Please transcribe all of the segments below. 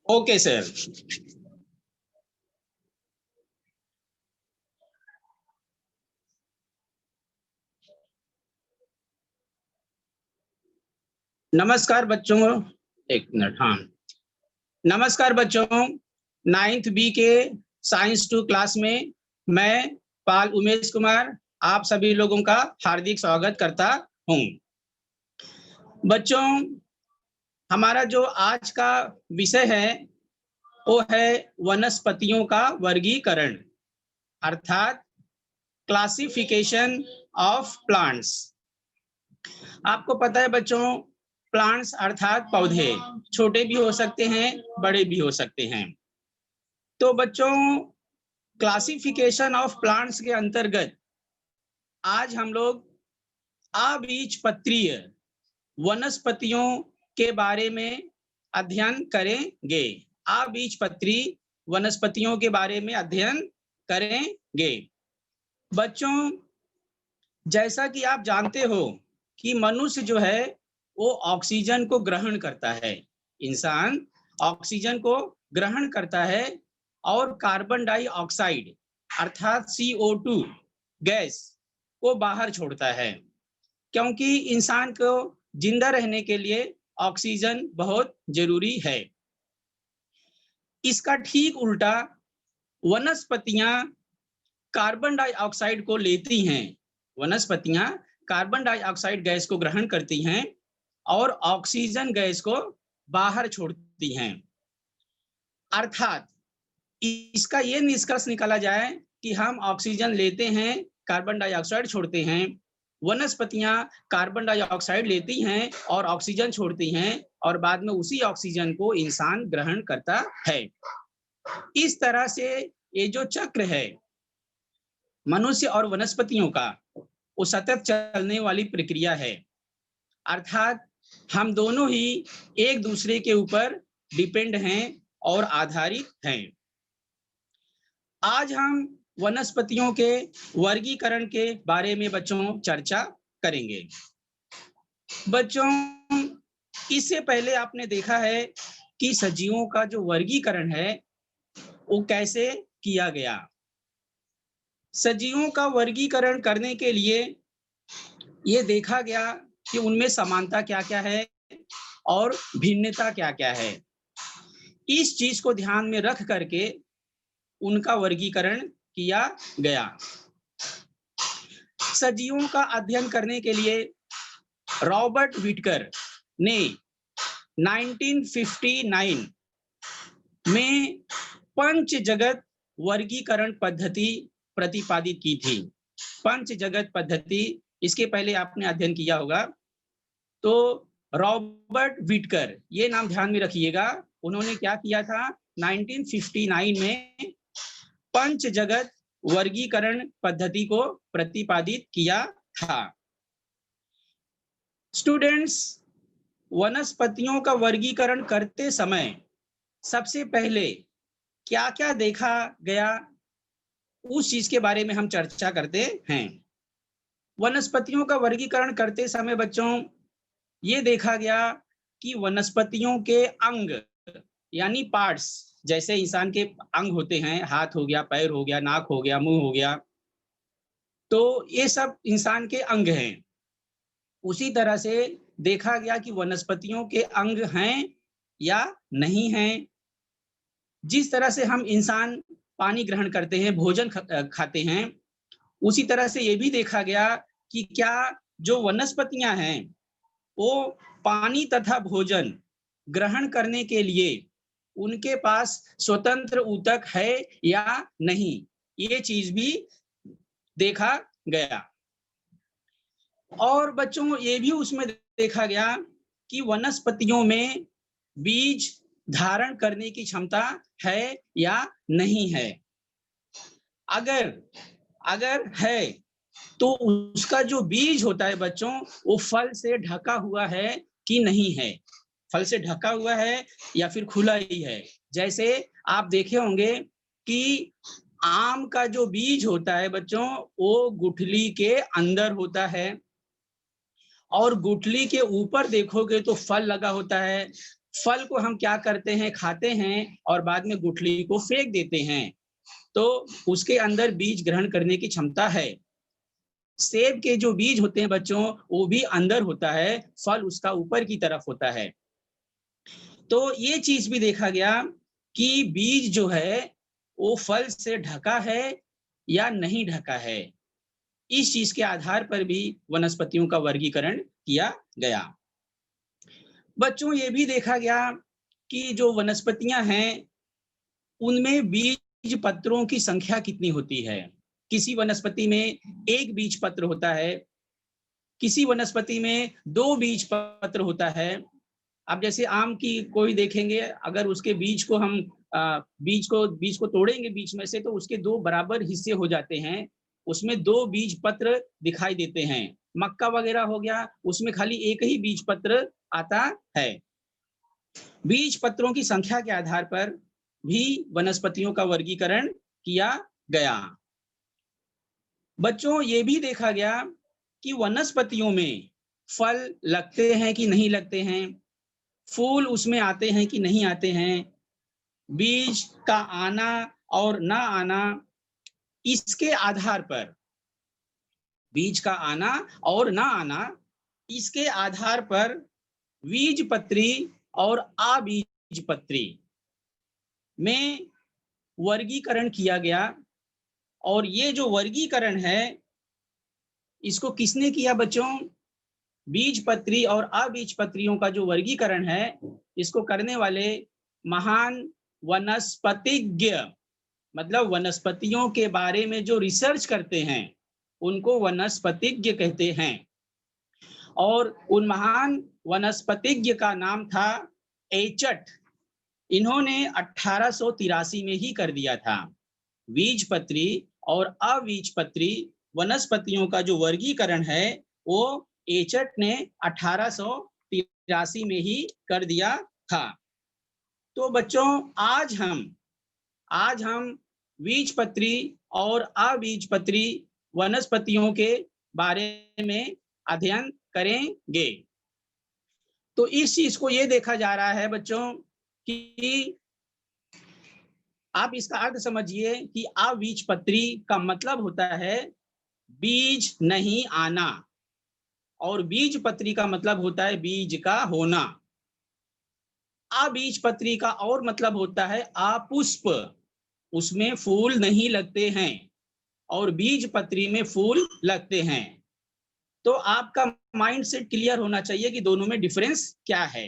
Okay sir. नमस्कार बच्चों, एक मिनट। हाँ, नमस्कार बच्चों। 9th बी के साइंस 2 क्लास में मैं पाल उमेश कुमार आप सभी लोगों का हार्दिक स्वागत करता हूँ। बच्चों, हमारा जो आज का विषय है वो है वनस्पतियों का वर्गीकरण, अर्थात क्लासिफिकेशन ऑफ प्लांट्स। आपको पता है बच्चों, प्लांट्स अर्थात पौधे छोटे भी हो सकते हैं, बड़े भी हो सकते हैं। तो बच्चों, क्लासिफिकेशन ऑफ प्लांट्स के अंतर्गत आज हम लोग अबीजपत्रीय वनस्पतियों के बारे में अध्ययन करेंगे। अबीजपत्री वनस्पतियों के बारे में अध्ययन करेंगे। बच्चों, जैसा कि आप जानते हो कि मनुष्य जो है वो ऑक्सीजन को ग्रहण करता है। इंसान ऑक्सीजन को ग्रहण करता है और कार्बन डाइऑक्साइड अर्थात CO2 गैस को बाहर छोड़ता है, क्योंकि इंसान को जिंदा रहने के लिए ऑक्सीजन बहुत जरूरी है। इसका ठीक उल्टा वनस्पतियां कार्बन डाइऑक्साइड को लेती हैं। वनस्पतियां कार्बन डाइऑक्साइड गैस को ग्रहण करती हैं और ऑक्सीजन गैस को बाहर छोड़ती हैं। अर्थात इसका ये निष्कर्ष निकाला जाए कि हम ऑक्सीजन लेते हैं, कार्बन डाइऑक्साइड छोड़ते हैं। वनस्पतियां कार्बन डाइऑक्साइड लेती हैं और ऑक्सीजन छोड़ती हैं और बाद में उसी ऑक्सीजन को इंसान ग्रहण करता है। इस तरह से ये जो चक्र है मनुष्य और वनस्पतियों का, वो सतत चलने वाली प्रक्रिया है। अर्थात हम दोनों ही एक दूसरे के ऊपर डिपेंड हैं और आधारित हैं। आज हम वनस्पतियों के वर्गीकरण के बारे में बच्चों चर्चा करेंगे। बच्चों, इससे पहले आपने देखा है कि सजीवों का जो वर्गीकरण है वो कैसे किया गया। सजीवों का वर्गीकरण करने के लिए ये देखा गया कि उनमें समानता क्या क्या है और भिन्नता क्या क्या है। इस चीज को ध्यान में रख करके उनका वर्गीकरण किया गया। सजीवों का अध्ययन करने के लिए रॉबर्ट विटकर ने 1959 में पंच जगत वर्गीकरण पद्धति प्रतिपादित की थी। पंच जगत पद्धति, इसके पहले आपने अध्ययन किया होगा। तो रॉबर्ट विटकर, ये नाम ध्यान में रखिएगा, उन्होंने क्या किया था 1959 में पंच जगत वर्गीकरण पद्धति को प्रतिपादित किया था। स्टूडेंट्स, वनस्पतियों का वर्गीकरण करते समय सबसे पहले क्या क्या देखा गया उस चीज के बारे में हम चर्चा करते हैं। वनस्पतियों का वर्गीकरण करते समय बच्चों ये देखा गया कि वनस्पतियों के अंग यानी पार्ट्स, जैसे इंसान के अंग होते हैं, हाथ हो गया, पैर हो गया, नाक हो गया, मुंह हो गया, तो ये सब इंसान के अंग हैं। उसी तरह से देखा गया कि वनस्पतियों के अंग हैं या नहीं हैं। जिस तरह से हम इंसान पानी ग्रहण करते हैं, भोजन खाते हैं, उसी तरह से ये भी देखा गया कि क्या जो वनस्पतियां हैं वो पानी तथा भोजन ग्रहण करने के लिए उनके पास स्वतंत्र ऊतक है या नहीं। ये चीज भी देखा गया। और बच्चों ये भी उसमें देखा गया कि वनस्पतियों में बीज धारण करने की क्षमता है या नहीं है। अगर है तो उसका जो बीज होता है बच्चों, वो फल से ढका हुआ है कि नहीं है, फल से ढका हुआ है या फिर खुला ही है। जैसे आप देखे होंगे कि आम का जो बीज होता है बच्चों, वो गुठली के अंदर होता है और गुठली के ऊपर देखोगे तो फल लगा होता है। फल को हम क्या करते हैं, खाते हैं और बाद में गुठली को फेंक देते हैं, तो उसके अंदर बीज ग्रहण करने की क्षमता है। सेब के जो बीज होते हैं बच्चों, वो भी अंदर होता है, फल उसका ऊपर की तरफ होता है। तो ये चीज भी देखा गया कि बीज जो है वो फल से ढका है या नहीं ढका है। इस चीज के आधार पर भी वनस्पतियों का वर्गीकरण किया गया। बच्चों ये भी देखा गया कि जो वनस्पतियां हैं उनमें बीज पत्रों की संख्या कितनी होती है। किसी वनस्पति में एक बीज पत्र होता है, किसी वनस्पति में 2 बीज पत्र होता है। अब जैसे आम की कोई देखेंगे, अगर उसके बीज को हम बीज को तोड़ेंगे बीच में से, तो उसके 2 बराबर हिस्से हो जाते हैं, उसमें 2 बीज पत्र दिखाई देते हैं। मक्का वगैरह हो गया, उसमें खाली एक ही बीज पत्र आता है। बीज पत्रों की संख्या के आधार पर भी वनस्पतियों का वर्गीकरण किया गया। बच्चों ये भी देखा गया कि वनस्पतियों में फल लगते हैं कि नहीं लगते हैं, फूल उसमें आते हैं कि नहीं आते हैं, बीज का आना और ना आना, इसके आधार पर, बीज का आना और ना आना, इसके आधार पर बीजपत्री और अबीजपत्री में वर्गीकरण किया गया। और ये जो वर्गीकरण है इसको किसने किया बच्चों? बीजपत्री और अबीजपत्रियों का जो वर्गीकरण है इसको करने वाले महान वनस्पतिज्ञ, मतलब वनस्पतियों के बारे में जो रिसर्च करते हैं उनको वनस्पतिज्ञ कहते हैं। और उन महान वनस्पतिज्ञ का नाम था एचट। इन्होंने 1883 में ही कर दिया था। बीजपत्री और अबीजपत्री वनस्पतियों का जो वर्गीकरण है वो एचट ने 1883 में ही कर दिया था। तो बच्चों आज हम बीजपत्री और अबीजपत्री वनस्पतियों के बारे में अध्ययन करेंगे। तो इस चीज को ये देखा जा रहा है बच्चों कि आप इसका अर्थ समझिए कि अबीजपत्री का मतलब होता है बीज नहीं आना, और बीजपत्री का मतलब होता है बीज का होना। अबीजपत्री का और मतलब होता है अपुष्प, उसमें फूल नहीं लगते हैं, और बीजपत्री में फूल लगते हैं। तो आपका माइंड सेट क्लियर होना चाहिए कि दोनों में डिफरेंस क्या है।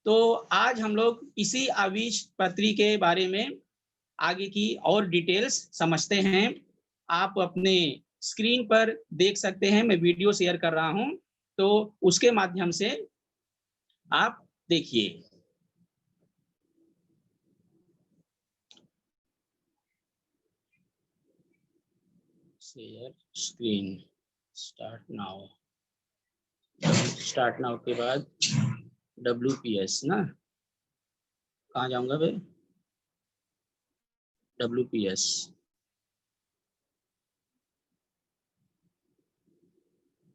तो आज हम लोग इसी अबीजपत्री के बारे में आगे की और डिटेल्स समझते हैं। आप अपने स्क्रीन पर देख सकते हैं, मैं वीडियो शेयर कर रहा हूं, तो उसके माध्यम से आप देखिए। शेयर स्क्रीन, स्टार्ट नाउ के बाद WPS ना, कहाँ जाऊंगा भाई, WPS।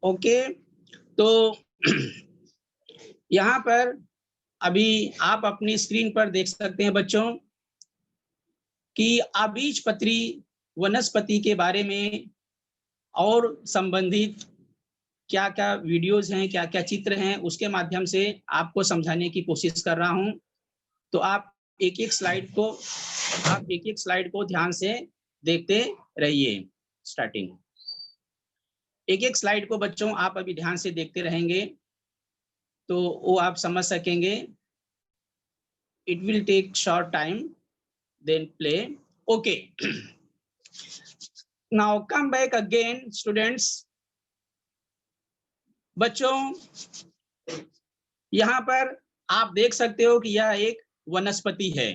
ओके, तो यहाँ पर अभी आप अपनी स्क्रीन पर देख सकते हैं बच्चों कि अबीजपत्री वनस्पति के बारे में और संबंधित क्या क्या वीडियोस हैं, क्या क्या चित्र हैं, उसके माध्यम से आपको समझाने की कोशिश कर रहा हूं। तो आप एक एक स्लाइड को ध्यान से देखते रहिए। स्टार्टिंग एक एक स्लाइड को बच्चों आप अभी ध्यान से देखते रहेंगे तो वो आप समझ सकेंगे। It will take short time, then play. Okay, now come back again students. बच्चों यहाँ पर आप देख सकते हो कि यह एक वनस्पति है।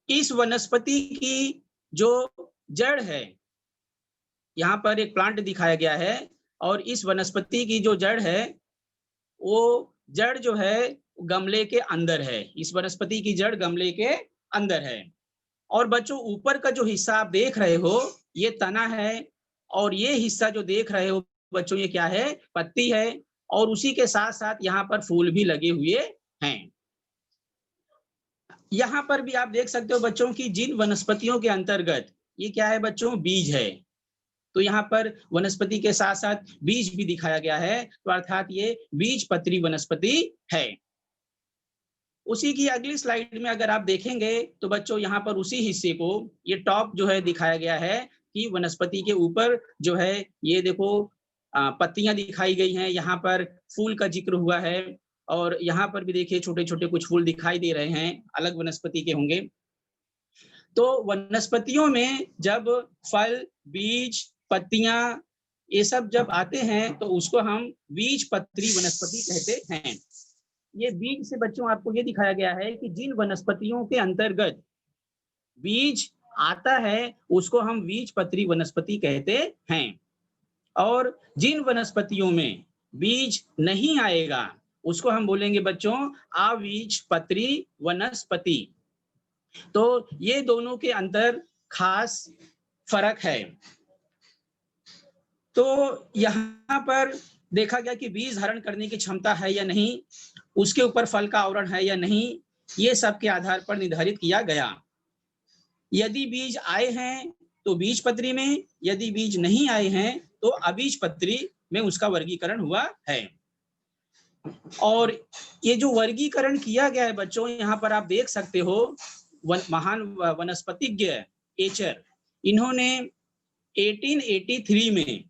इस वनस्पति की जो जड़ है, यहाँ पर एक प्लांट दिखाया गया है, और इस वनस्पति की जो जड़ है वो जड़ जो है गमले के अंदर है। इस वनस्पति की जड़ गमले के अंदर है। और बच्चों ऊपर का जो हिस्सा आप देख रहे हो ये तना है, और ये हिस्सा जो देख रहे हो बच्चों ये क्या है? पत्ती है। और उसी के साथ साथ यहाँ पर फूल भी लगे हुए हैं। यहाँ पर भी आप देख सकते हो बच्चों की जिन वनस्पतियों के अंतर्गत, ये क्या है बच्चों, बीज है, तो यहाँ पर वनस्पति के साथ साथ बीज भी दिखाया गया है, तो अर्थात ये बीजपत्री वनस्पति है। उसी की अगली स्लाइड में अगर आप देखेंगे तो बच्चों यहाँ पर उसी हिस्से को, ये टॉप जो है दिखाया गया है कि वनस्पति के ऊपर जो है ये देखो पत्तियां दिखाई गई हैं, यहाँ पर फूल का जिक्र हुआ है, और यहाँ पर भी देखिए छोटे छोटे कुछ फूल दिखाई दे रहे हैं, अलग वनस्पति के होंगे। तो वनस्पतियों में जब फल, बीज, पत्तियां ये सब जब आते हैं तो उसको हम बीजपत्री वनस्पति कहते हैं। ये बीज से बच्चों आपको ये दिखाया गया है कि जिन वनस्पतियों के अंतर्गत बीज आता है उसको हम बीजपत्री वनस्पति कहते हैं, और जिन वनस्पतियों में बीज नहीं आएगा उसको हम बोलेंगे बच्चों अबीजपत्री वनस्पति। तो ये दोनों के अंतर खास फर्क है। तो यहाँ पर देखा गया कि बीज धारण करने की क्षमता है या नहीं, उसके ऊपर फल का आवरण है या नहीं, ये सब के आधार पर निर्धारित किया गया। यदि बीज आए हैं तो बीजपत्री में, यदि बीज नहीं आए हैं तो अबीजपत्री में उसका वर्गीकरण हुआ है। और ये जो वर्गीकरण किया गया है बच्चों, यहाँ पर आप देख सकते हो महान वनस्पतिज्ञ एचर, इन्होंने 1883 में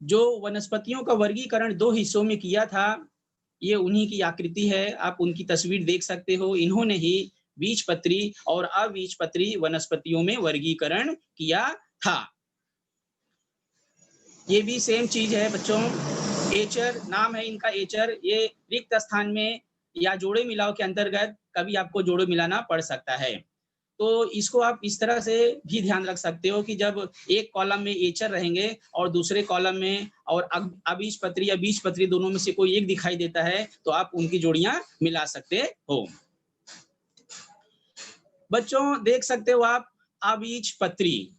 जो वनस्पतियों का वर्गीकरण 2 हिस्सों में किया था, ये उन्हीं की आकृति है, आप उनकी तस्वीर देख सकते हो। इन्होंने ही बीजपत्री और अबीजपत्री वनस्पतियों में वर्गीकरण किया था। ये भी सेम चीज है बच्चों, एचर नाम है इनका, एचर। ये रिक्त स्थान में या जोड़े मिलाव के अंतर्गत कभी आपको जोड़े मिलाना पड़ सकता है, तो इसको आप इस तरह से भी ध्यान रख सकते हो कि जब एक कॉलम में एचर रहेंगे और दूसरे कॉलम में और अबीजपत्री या बीजपत्री दोनों में से कोई एक दिखाई देता है तो आप उनकी जोड़ियां मिला सकते हो। बच्चों देख सकते हो आप अबीजपत्री,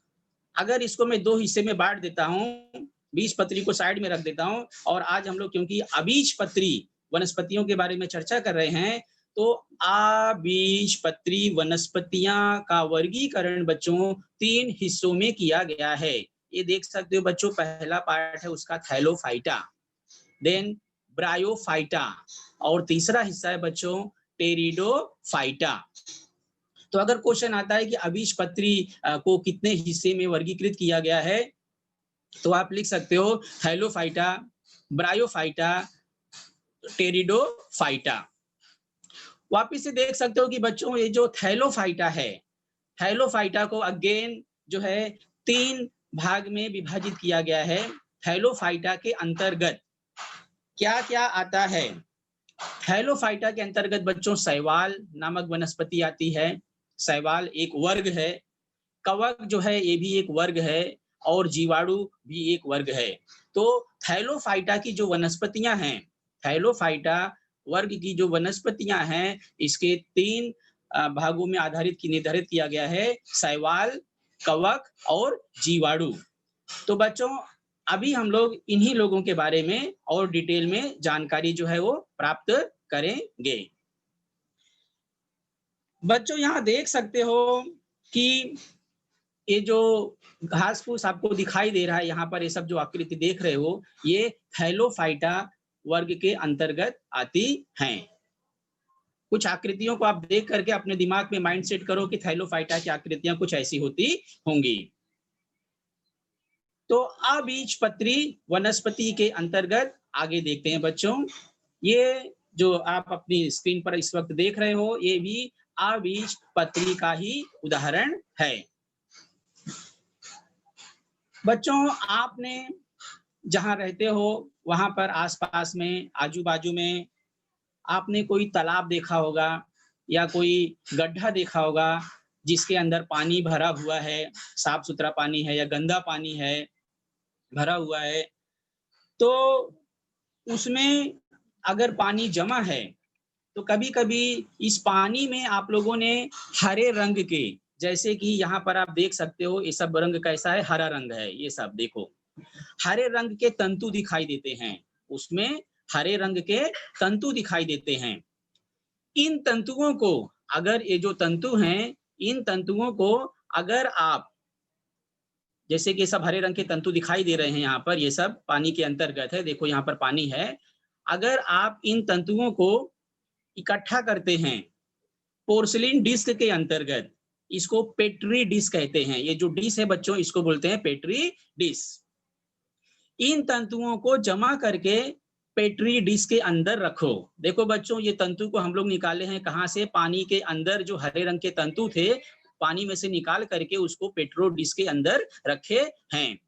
अगर इसको मैं 2 हिस्से में बांट देता हूं, बीजपत्री को साइड में रख देता हूं, और आज हम लोग क्योंकि अबीजपत्री वनस्पतियों के बारे में चर्चा कर रहे हैं, तो अबीजपत्री वनस्पतियां का वर्गीकरण बच्चों 3 हिस्सों में किया गया है। ये देख सकते हो बच्चों, पहला पार्ट है उसका थैलोफाइटा, देन ब्रायोफाइटा, और तीसरा हिस्सा है बच्चों टेरिडोफाइटा। तो अगर क्वेश्चन आता है कि अबीजपत्री को कितने हिस्से में वर्गीकृत किया गया है, तो आप लिख सकते हो थैलोफाइटा, ब्रायोफाइटा, टेरिडोफाइटा। वापिस से देख सकते हो कि बच्चों ये जो थैलोफाइटा है, थैलोफाइटा को अगेन जो है 3 भाग में विभाजित किया गया है। थैलोफाइटा के अंतर्गत क्या क्या आता है? थैलोफाइटा के अंतर्गत बच्चों शैवाल नामक वनस्पति आती है, शैवाल एक वर्ग है, कवक जो है ये भी एक वर्ग है, और जीवाणु भी एक वर्ग है। तो थैलोफाइटा की जो वनस्पतियां हैं, थैलोफाइटा वर्ग की जो वनस्पतियां हैं, इसके 3 भागों में निर्धारित किया गया है, शैवाल, कवक और जीवाणु। तो बच्चों अभी हम लोग इन्हीं लोगों के बारे में और डिटेल में जानकारी जो है वो प्राप्त करेंगे। बच्चों यहाँ देख सकते हो कि ये जो घास फूस आपको दिखाई दे रहा है, यहाँ पर ये सब जो आकृति देख रहे हो, ये थैलोफाइटा वर्ग के अंतर्गत आती हैं। कुछ आकृतियों को आप देख करके अपने दिमाग में माइंड सेट करो कि थैलोफाइटा की आकृतियां कुछ ऐसी होती होंगी। तो अबीजपत्री वनस्पति के अंतर्गत आगे देखते हैं बच्चों, ये जो आप अपनी स्क्रीन पर इस वक्त देख रहे हो, ये भी अबीजपत्री का ही उदाहरण है। बच्चों आपने जहां रहते हो वहां पर आसपास में, आजू बाजू में आपने कोई तालाब देखा होगा या कोई गड्ढा देखा होगा जिसके अंदर पानी भरा हुआ है, साफ सुथरा पानी है या गंदा पानी है, भरा हुआ है। तो उसमें अगर पानी जमा है तो कभी कभी इस पानी में आप लोगों ने हरे रंग के, जैसे कि यहाँ पर आप देख सकते हो, ये सब रंग कैसा है, हरा रंग है, ये सब देखो हरे रंग के तंतु दिखाई देते हैं, उसमें हरे रंग के तंतु दिखाई देते हैं। इन तंतुओं को, अगर ये जो तंतु हैं, इन तंतुओं को अगर आप, जैसे कि सब हरे रंग के तंतु दिखाई दे रहे हैं यहाँ पर, ये सब पानी के अंतर्गत है, देखो यहाँ पर पानी है। अगर आप इन तंतुओं को इकट्ठा करते हैं पोर्सिलिन डिस्क के अंतर्गत, इसको पेट्री डिश कहते हैं। ये जो डिश है बच्चों, इसको बोलते हैं पेट्री डिश। इन तंतुओं को जमा करके पेट्री डिश के अंदर रखो। देखो बच्चों, ये तंतु को हम लोग निकाले हैं कहाँ से? पानी के अंदर जो हरे रंग के तंतु थे, पानी में से निकाल करके उसको पेट्रो डिश के अंदर रखे हैं।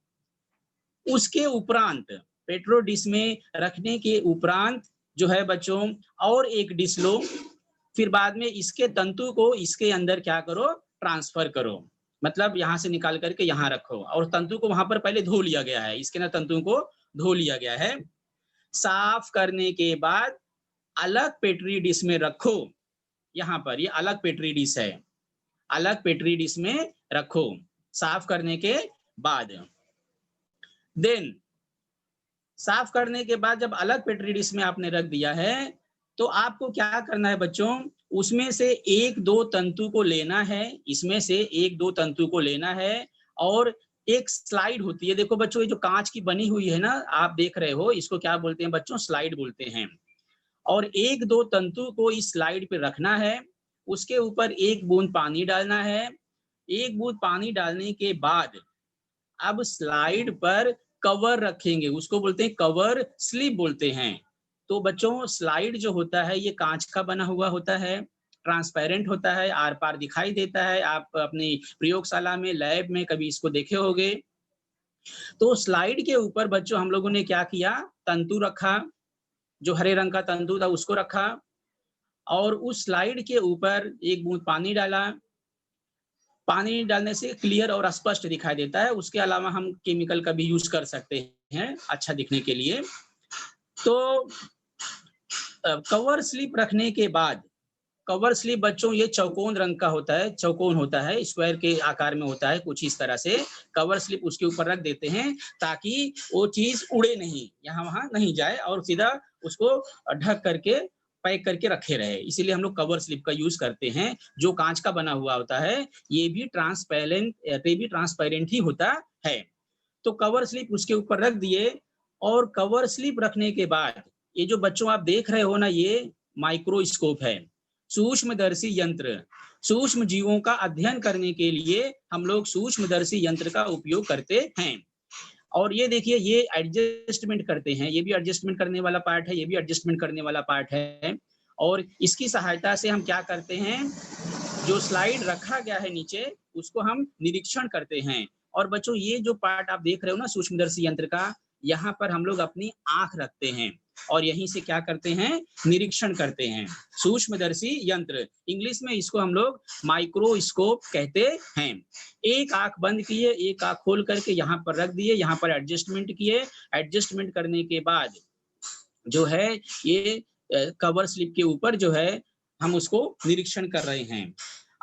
उसके उपरांत, पेट्रो डिश में रखने के उपरांत जो है बच्चों, और एक डिश लो, फिर बाद में इसके तंतु को इसके अंदर क्या करो? ट्रांसफर करो। मतलब यहाँ से निकाल करके यहाँ रखो, और तंतु को वहां पर पहले धो लिया गया है, इसके ना तंतु को धो लिया गया है। साफ करने के बाद अलग पेट्री डिश में रखो। यहाँ पर ये अलग पेट्री डिश है, अलग पेट्री डिश में रखो साफ करने के बाद। देन साफ करने के बाद जब अलग पेट्री डिश में आपने रख दिया है, तो आपको क्या करना है बच्चों? उसमें से एक दो तंतु को लेना है, इसमें से एक दो तंतु को लेना है, और एक स्लाइड होती है, देखो बच्चों, ये जो कांच की बनी हुई है ना, आप देख रहे हो, इसको क्या बोलते हैं बच्चों? स्लाइड बोलते हैं। और एक दो तंतु को इस स्लाइड पे रखना है, उसके ऊपर एक बूंद पानी डालना है। एक बूंद पानी डालने के बाद अब स्लाइड पर कवर रखेंगे, उसको बोलते हैं कवर स्लिप बोलते हैं। तो बच्चों, स्लाइड जो होता है ये कांच का बना हुआ होता है, ट्रांसपेरेंट होता है, आर पार दिखाई देता है। आप अपनी प्रयोगशाला में, लैब में कभी इसको देखे होंगे। तो स्लाइड के ऊपर बच्चों हम लोगों ने क्या किया? तंतु रखा, जो हरे रंग का तंतु था उसको रखा, और उस स्लाइड के ऊपर एक बूंद पानी डाला। पानी डालने से क्लियर और स्पष्ट दिखाई देता है। उसके अलावा हम केमिकल का भी यूज कर सकते हैं अच्छा दिखने के लिए। तो कवर स्लिप रखने के बाद, कवर स्लिप बच्चों ये चौकोन रंग का होता है, चौकोन होता है, स्क्वायर के आकार में होता है कुछ इस तरह से। कवर स्लिप उसके ऊपर रख देते हैं ताकि वो चीज उड़े नहीं, यहाँ वहां नहीं जाए, और सीधा उसको ढक करके पैक करके रखे रहे। इसीलिए हम लोग कवर स्लिप का यूज करते हैं, जो कांच का बना हुआ होता है। ये भी ट्रांसपेरेंट ही होता है। तो कवर स्लिप उसके ऊपर रख दिए, और कवर स्लिप रखने के बाद ये जो बच्चों आप देख रहे हो ना, ये माइक्रोस्कोप है, सूक्ष्मदर्शी यंत्र। सूक्ष्म जीवों का अध्ययन करने के लिए हम लोग सूक्ष्मदर्शी यंत्र का उपयोग करते हैं। और ये देखिए, ये एडजस्टमेंट करते हैं, ये भी एडजस्टमेंट करने वाला पार्ट है, ये भी एडजस्टमेंट करने वाला पार्ट है। और इसकी सहायता से हम क्या करते हैं? जो स्लाइड रखा गया है नीचे, उसको हम निरीक्षण करते हैं। और बच्चों, ये जो पार्ट आप देख रहे हो ना सूक्ष्मदर्शी यंत्र का, यहाँ पर हम लोग अपनी आंख रखते हैं, और यहीं से क्या करते हैं? निरीक्षण करते हैं। सूक्ष्मदर्शी यंत्र, इंग्लिश में इसको हम लोग माइक्रोस्कोप कहते हैं। एक आंख बंद किए, एक आंख खोल करके यहाँ पर रख दिए, यहाँ पर एडजस्टमेंट किए। एडजस्टमेंट करने के बाद जो है ये कवर स्लिप के ऊपर जो है हम उसको निरीक्षण कर रहे हैं।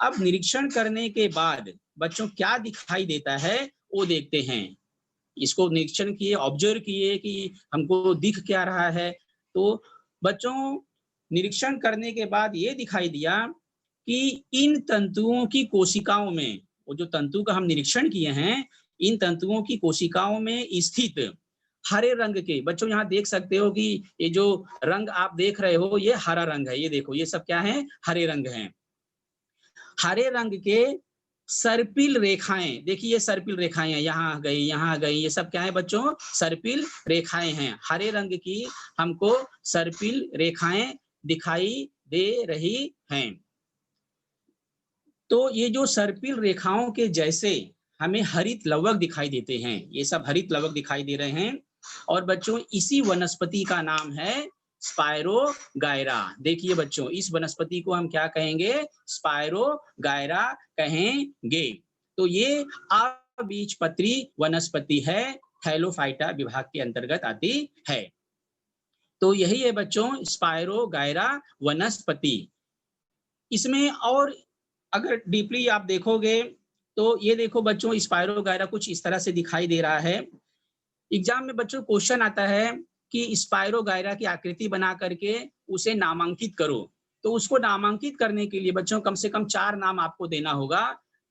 अब निरीक्षण करने के बाद बच्चों क्या दिखाई देता है वो देखते हैं। इसको निरीक्षण किए, ऑब्जर्व किए कि हमको दिख क्या रहा है। तो बच्चों, निरीक्षण करने के बाद ये दिखाई दिया कि इन तंतुओं की कोशिकाओं में, वो जो तंतु का हम निरीक्षण किए हैं, इन तंतुओं की कोशिकाओं में स्थित हरे रंग के, बच्चों यहाँ देख सकते हो कि ये जो रंग आप देख रहे हो ये हरा रंग है। ये देखो, ये सब क्या है? हरे रंग हैं। हरे रंग के सर्पिल रेखाएं, देखिए ये सर्पिल रेखाएं हैं, यहाँ गई, यहाँ गई, ये सब क्या है बच्चों? सर्पिल रेखाएं हैं। हरे रंग की हमको सर्पिल रेखाएं दिखाई दे रही हैं। तो ये जो सर्पिल रेखाओं के जैसे हमें हरित लवक दिखाई देते हैं, ये सब हरित लवक दिखाई दे रहे हैं। और बच्चों, इसी वनस्पति का नाम है स्पायरोगायरा। देखिए बच्चों, इस वनस्पति को हम क्या कहेंगे? स्पायरोगायरा कहेंगे। तो ये अबीजपत्री वनस्पति है, थैलोफाइटा विभाग के अंतर्गत आती है। तो यही है बच्चों स्पायरोगायरा वनस्पति। इसमें और अगर डीपली आप देखोगे तो ये देखो बच्चों, स्पायरोगायरा कुछ इस तरह से दिखाई दे रहा है। एग्जाम में बच्चों क्वेश्चन आता है कि स्पाइरोगायरा की आकृति बना करके उसे नामांकित करो। तो उसको नामांकित करने के लिए बच्चों कम से कम 4 नाम आपको देना होगा।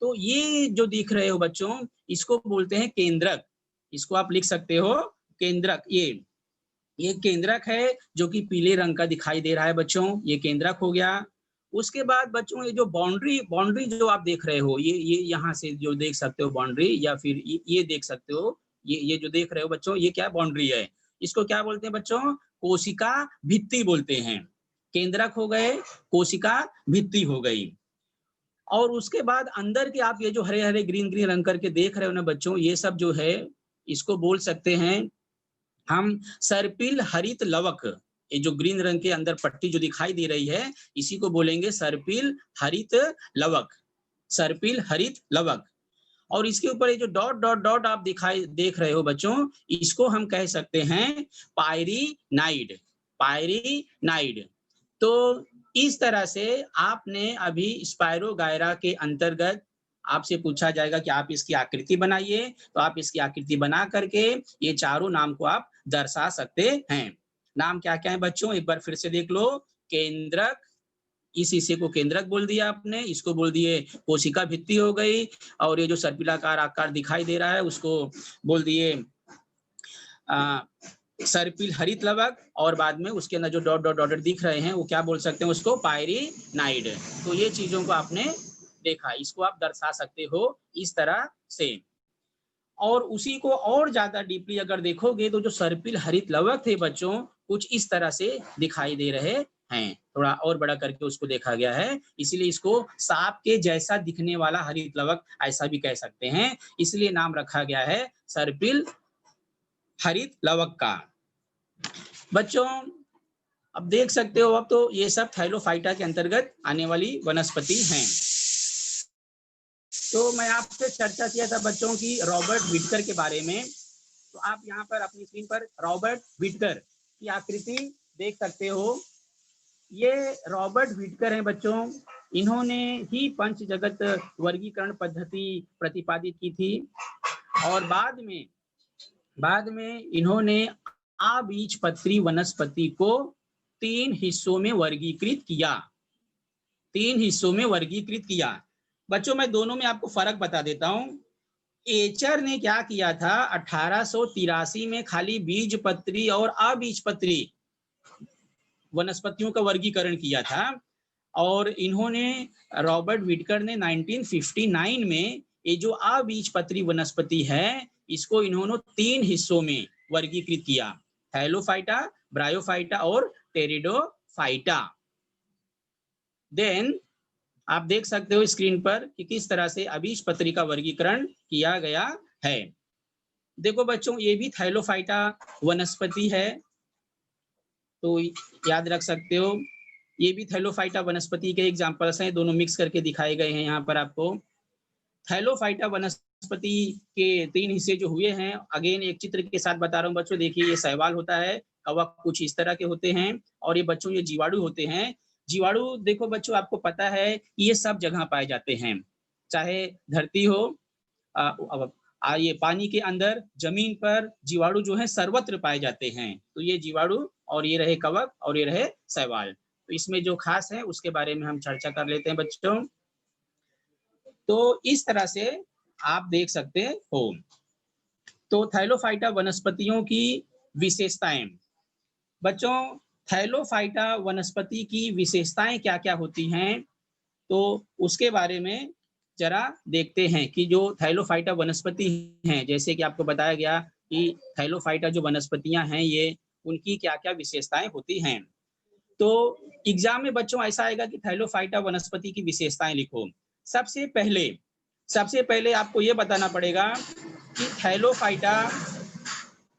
तो ये जो दिख रहे हो बच्चों, इसको बोलते हैं केंद्रक। इसको आप लिख सकते हो केंद्रक। ये केंद्रक है जो कि पीले रंग का दिखाई दे रहा है बच्चों, ये केंद्रक हो गया। उसके बाद बच्चों ये जो बाउंड्री जो आप देख रहे हो, ये यहाँ से जो देख सकते हो बाउंड्री, या फिर ये देख सकते हो, ये जो देख रहे हो बच्चों, ये क्या बाउंड्री है? इसको क्या बोलते हैं बच्चों? कोशिका भित्ति बोलते हैं। केंद्रक हो गए, कोशिका भित्ति हो गई। और उसके बाद अंदर के आप ये जो हरे हरे ग्रीन ग्रीन रंग करके देख रहे हो ना बच्चों, ये सब जो है इसको बोल सकते हैं हम सर्पिल हरित लवक। ये जो ग्रीन रंग के अंदर पट्टी जो दिखाई दे रही है, इसी को बोलेंगे सर्पिल हरित लवक। सर्पिल हरित लवक। और इसके ऊपर ये जो डॉट डॉट डॉट आप देख रहे हो बच्चों, इसको हम कह सकते हैं पायरीनाइड। पायरीनाइड। तो इस तरह से आपने अभी स्पाइरोगायरा के अंतर्गत आपसे पूछा जाएगा कि आप इसकी आकृति बनाइए, तो आप इसकी आकृति बना करके ये चारों नाम को आप दर्शा सकते हैं। नाम क्या क्या है बच्चों, एक बार फिर से देख लो। केंद्रक, इस हिस्से को केंद्रक बोल दिया आपने, इसको बोल दिए कोशिका भित्ति हो गई, और ये जो सर्पिलाकार आकार दिखाई दे रहा है उसको बोल दिए सर्पिल हरित लवक, और बाद में उसके अंदर जो डॉट डॉट डॉट दिख रहे हैं वो क्या बोल सकते हैं उसको? पायरीनाइड। तो ये चीजों को आपने देखा, इसको आप दर्शा सकते हो इस तरह से। और उसी को और ज्यादा डीपली अगर देखोगे तो जो सर्पिल हरित लवक थे बच्चों, कुछ इस तरह से दिखाई दे रहे हैं। थोड़ा और बड़ा करके उसको देखा गया है, इसीलिए इसको सांप के जैसा दिखने वाला हरित लवक ऐसा भी कह सकते हैं, इसलिए नाम रखा गया है सर्पिल हरित लवक का। बच्चों अब देख सकते हो, अब तो ये सब थैलोफाइटा के अंतर्गत आने वाली वनस्पति हैं। तो मैं आपसे चर्चा किया था बच्चों की रॉबर्ट विटकर के बारे में। तो आप यहाँ पर अपनी स्क्रीन पर रॉबर्ट विटकर की आकृति देख सकते हो। ये रॉबर्ट विटकर हैं बच्चों, इन्होंने ही पंच जगत वर्गीकरण पद्धति प्रतिपादित की थी। और बाद में इन्होंने अबीजपत्री वनस्पति को 3 हिस्सों में वर्गीकृत किया। 3 हिस्सों में वर्गीकृत किया। बच्चों मैं दोनों में आपको फर्क बता देता हूं। एचर ने क्या किया था, 1883 में खाली बीजपत्री और अबीजपत्री वनस्पतियों का वर्गीकरण किया था, और इन्होंने रॉबर्ट विटकर ने 1959 में ये जो अबीजपत्री वनस्पति है इसको इन्होंने 3 हिस्सों में वर्गीकृत किया, थैलोफाइटा, ब्रायोफाइटा और टेरिडोफाइटा। देन आप देख सकते हो स्क्रीन पर कि किस तरह से अबीजपत्री का वर्गीकरण किया गया है। देखो बच्चों ये भी थैलोफाइटा वनस्पति है, तो याद रख सकते हो ये भी थैलोफाइटा वनस्पति के एग्जांपल्स हैं, दोनों मिक्स करके दिखाए गए हैं यहाँ पर आपको। थैलोफाइटा वनस्पति के 3 हिस्से जो हुए हैं, अगेन एक चित्र के साथ बता रहा हूँ बच्चों। देखिए ये शैवाल होता है, कवक कुछ इस तरह के होते हैं, और ये बच्चों ये जीवाणु होते हैं। जीवाणु देखो बच्चों आपको पता है ये सब जगह पाए जाते हैं, चाहे धरती हो, ये पानी के अंदर, जमीन पर, जीवाणु जो है सर्वत्र पाए जाते हैं। तो ये जीवाणु, और ये रहे कवक, और ये रहे शैवाल। तो इसमें जो खास है उसके बारे में हम चर्चा कर लेते हैं बच्चों। तो इस तरह से आप देख सकते हो। तो थैलोफाइटा वनस्पतियों की विशेषताएं बच्चों, थैलोफाइटा वनस्पति की विशेषताएं क्या क्या होती हैं, तो उसके बारे में जरा देखते हैं कि जो थैलोफाइटा वनस्पति हैं, जैसे कि आपको बताया गया कि थैलोफाइटा जो वनस्पतियां हैं ये उनकी क्या क्या विशेषताएं होती हैं। तो एग्जाम में बच्चों ऐसा आएगा कि थैलोफाइटा वनस्पति की विशेषताएं लिखो। सबसे पहले आपको ये बताना पड़ेगा कि थैलोफाइटा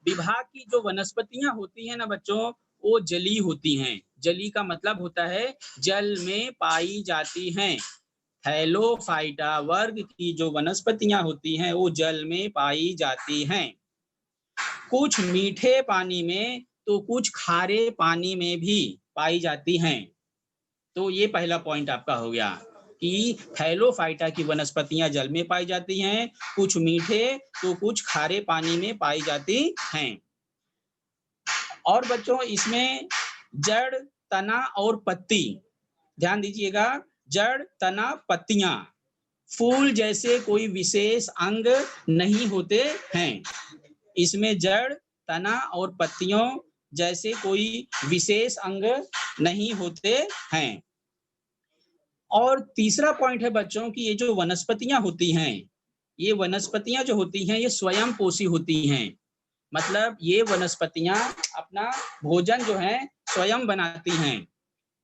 विभाग की जो वनस्पतियां होती हैं ना बच्चों, वो जलीय होती हैं। जलीय का मतलब होता है जल में पाई जाती हैं। थैलोफाइटा वर्ग की जो वनस्पतियां होती हैं वो जल में पाई जाती हैं, कुछ मीठे पानी में तो कुछ खारे पानी में भी पाई जाती हैं। तो ये पहला पॉइंट आपका हो गया कि थैलोफाइटा की वनस्पतियां जल में पाई जाती हैं, कुछ मीठे तो कुछ खारे पानी में पाई जाती हैं। और बच्चों इसमें जड़, तना और पत्ती, ध्यान दीजिएगा, जड़, तना, पत्तियां, फूल जैसे कोई विशेष अंग नहीं होते हैं। इसमें जड़, तना और पत्तियों जैसे कोई विशेष अंग नहीं होते हैं। और तीसरा पॉइंट है बच्चों की ये जो वनस्पतियां होती हैं, ये वनस्पतियां जो होती हैं ये स्वयं पोषी होती हैं। मतलब ये वनस्पतियां अपना भोजन जो है स्वयं बनाती हैं।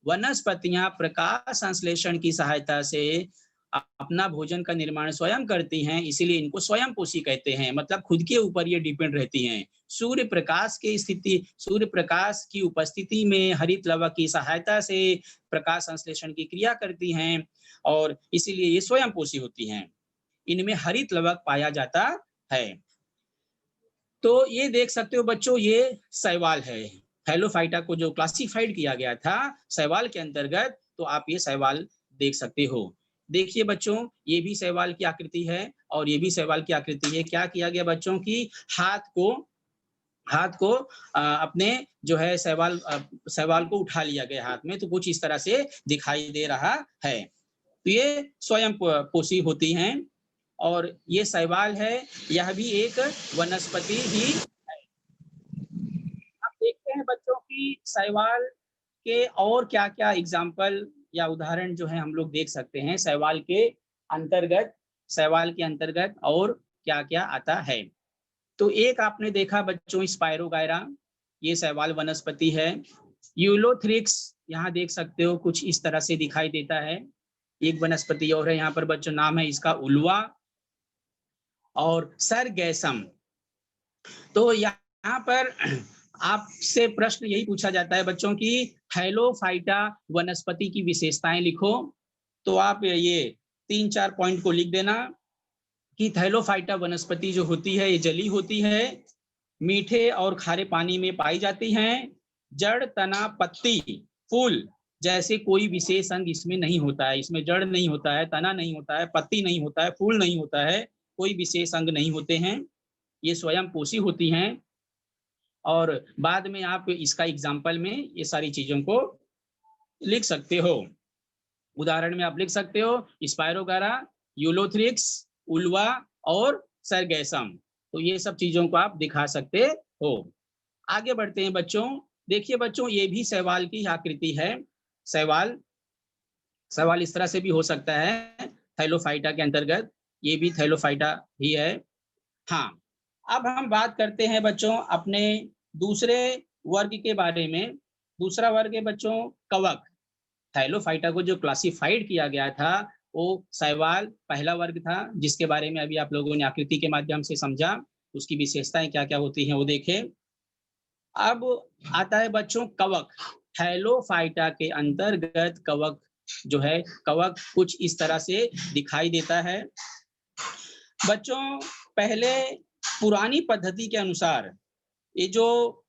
वनस्पतियां प्रकाश संश्लेषण की सहायता से अपना भोजन का निर्माण स्वयं करती हैं, इसीलिए इनको स्वयं पोषी कहते हैं। मतलब खुद के ऊपर ये डिपेंड रहती हैं। सूर्य प्रकाश की उपस्थिति में हरित लवक की सहायता से प्रकाश संश्लेषण की क्रिया करती हैं और इसीलिए ये स्वयं पोषी होती हैं। इनमें हरित लवक पाया जाता है। तो ये देख सकते हो बच्चों, ये शैवाल है। हैलोफाइटा को जो क्लासिफाइड किया गया था शैवाल के अंतर्गत, तो आप ये शैवाल देख सकते हो। देखिए बच्चों, ये भी शैवाल की आकृति है और ये भी शैवाल की आकृति है। क्या किया गया बच्चों की, हाथ को अपने जो है शैवाल को उठा लिया गया हाथ में, तो कुछ इस तरह से दिखाई दे रहा है। तो ये स्वयं पोषी होती हैं और ये शैवाल है, यह भी एक वनस्पति ही है। अब देखते हैं बच्चों की शैवाल के और क्या-क्या एग्जाम्पल या उदाहरण जो है हम लोग देख सकते हैं शैवाल के अंतर्गत और क्या-क्या आता है। तो एक आपने देखा बच्चों स्पायरोगायरा, ये शैवाल वनस्पति है। यूलोथ्रिक्स यहाँ देख सकते हो कुछ इस तरह से दिखाई देता है। एक वनस्पति और है यहाँ पर बच्चों, नाम है इसका उल्वा और सरगैसम। तो यहाँ पर आपसे प्रश्न यही पूछा जाता है बच्चों की हैलोफाइटा वनस्पति की विशेषताएं लिखो। तो आप ये 3-4 पॉइंट को लिख देना कि थैलोफाइटा वनस्पति जो होती है ये जली होती है, मीठे और खारे पानी में पाई जाती हैं, जड़, तना, पत्ती, फूल जैसे कोई विशेष अंग इसमें नहीं होता है। इसमें जड़ नहीं होता है, तना नहीं होता है, पत्ती नहीं होता है, फूल नहीं होता है, कोई विशेष अंग नहीं होते हैं। ये स्वयं पोषी होती हैं और बाद में आप इसका एग्जाम्पल में ये सारी चीजों को लिख सकते हो। उदाहरण में आप लिख सकते हो स्पायरोगारा, यूलोथ्रिक्स, उल्वा और सरगैसम। तो ये सब चीजों को आप दिखा सकते हो। आगे बढ़ते हैं बच्चों। देखिए बच्चों, ये भी शैवाल की आकृति है। शैवाल इस तरह से भी हो सकता है थैलोफाइटा के अंतर्गत, ये भी थैलोफाइटा ही है। हाँ, अब हम बात करते हैं बच्चों अपने दूसरे वर्ग के बारे में। दूसरा वर्ग है बच्चों कवक। थैलोफाइटा को जो क्लासिफाइड किया गया था वो शैवाल पहला वर्ग था, जिसके बारे में अभी आप लोगों ने आकृति के माध्यम से समझा। उसकी विशेषताएं क्या क्या होती हैं वो देखें। अब आता है बच्चों कवक। थैलोफाइटा के अंतर्गत कवक जो है, कवक कुछ इस तरह से दिखाई देता है। बच्चों पहले पुरानी पद्धति के अनुसार ये जो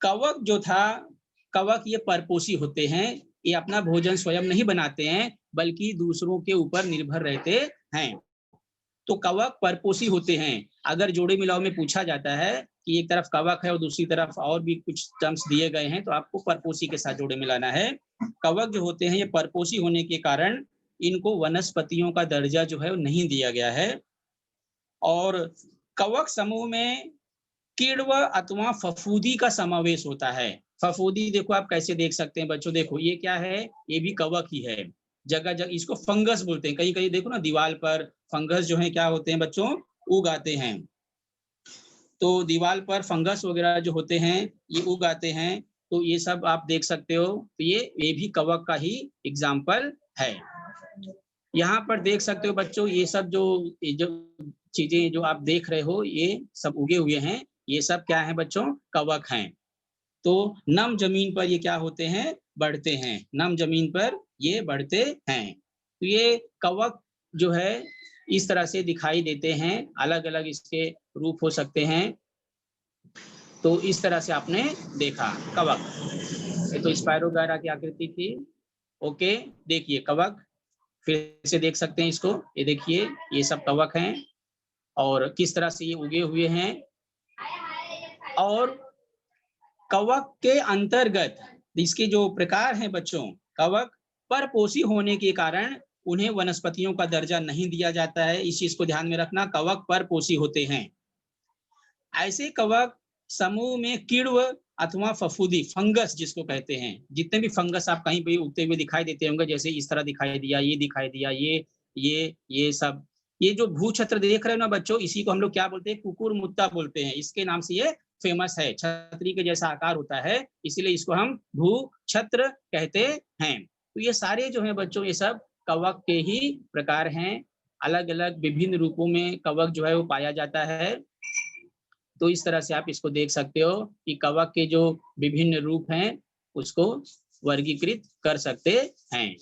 कवक जो था, कवक ये परपोषी होते हैं। ये अपना भोजन स्वयं नहीं बनाते हैं बल्कि दूसरों के ऊपर निर्भर रहते हैं। तो कवक परपोषी होते हैं। अगर जोड़े मिलाओ में पूछा जाता है कि एक तरफ कवक है और दूसरी तरफ और भी कुछ टर्म्स दिए गए हैं, तो आपको परपोषी के साथ जोड़े मिलाना है। कवक जो होते हैं ये परपोषी होने के कारण इनको वनस्पतियों का दर्जा जो है वो नहीं दिया गया है। और कवक समूह में कीड़व अथवा फफूंदी का समावेश होता है। फफूंदी देखो आप कैसे देख सकते हैं बच्चों, देखो ये क्या है, ये भी कवक ही है। जगह जगह इसको फंगस बोलते हैं। कहीं कहीं देखो ना दीवार पर फंगस जो है क्या होते हैं बच्चों, उग आते हैं। तो दीवार पर फंगस वगैरह जो होते हैं ये उग आते हैं। तो ये सब आप देख सकते हो। तो ये भी कवक का ही एग्जाम्पल है। यहाँ पर देख सकते हो बच्चों, ये सब जो चीजें जो आप देख रहे हो ये सब उगे हुए हैं, ये सब क्या है बच्चों, कवक हैं। तो नम जमीन पर ये क्या होते हैं, बढ़ते हैं। नम जमीन पर ये बढ़ते हैं। तो ये कवक जो है इस तरह से दिखाई देते हैं। अलग अलग इसके रूप हो सकते हैं। तो इस तरह से आपने देखा कवक। ये तो स्पायरोगायरा की आकृति थी। ओके, देखिए कवक फिर से देख सकते हैं इसको। ये देखिए ये सब कवक हैं और किस तरह से ये उगे हुए हैं। और कवक के अंतर्गत इसके जो प्रकार हैं बच्चों, कवक परपोषी होने के कारण उन्हें वनस्पतियों का दर्जा नहीं दिया जाता है। इस चीज को ध्यान में रखना, कवक परपोषी होते हैं। ऐसे कवक समूह में किण्व अथवा फफूंदी, फंगस जिसको कहते हैं, जितने भी फंगस आप कहीं पे उगते हुए दिखाई देते होंगे, जैसे इस तरह दिखाई दिया, ये दिखाई दिया, ये सब, ये जो भूछत्र देख रहे हो ना बच्चों, इसी को हम लोग क्या बोलते हैं, कुकुरमुत्ता बोलते हैं। इसके नाम से ये फेमस है, छतरी के जैसा आकार होता है, इसीलिए इसको हम भूछत्र कहते हैं। तो ये सारे जो है बच्चों, ये सब कवक के ही प्रकार हैं। अलग अलग विभिन्न रूपों में कवक जो है वो पाया जाता है। तो इस तरह से आप इसको देख सकते हो कि कवक के जो विभिन्न रूप हैं उसको वर्गीकृत कर सकते हैं।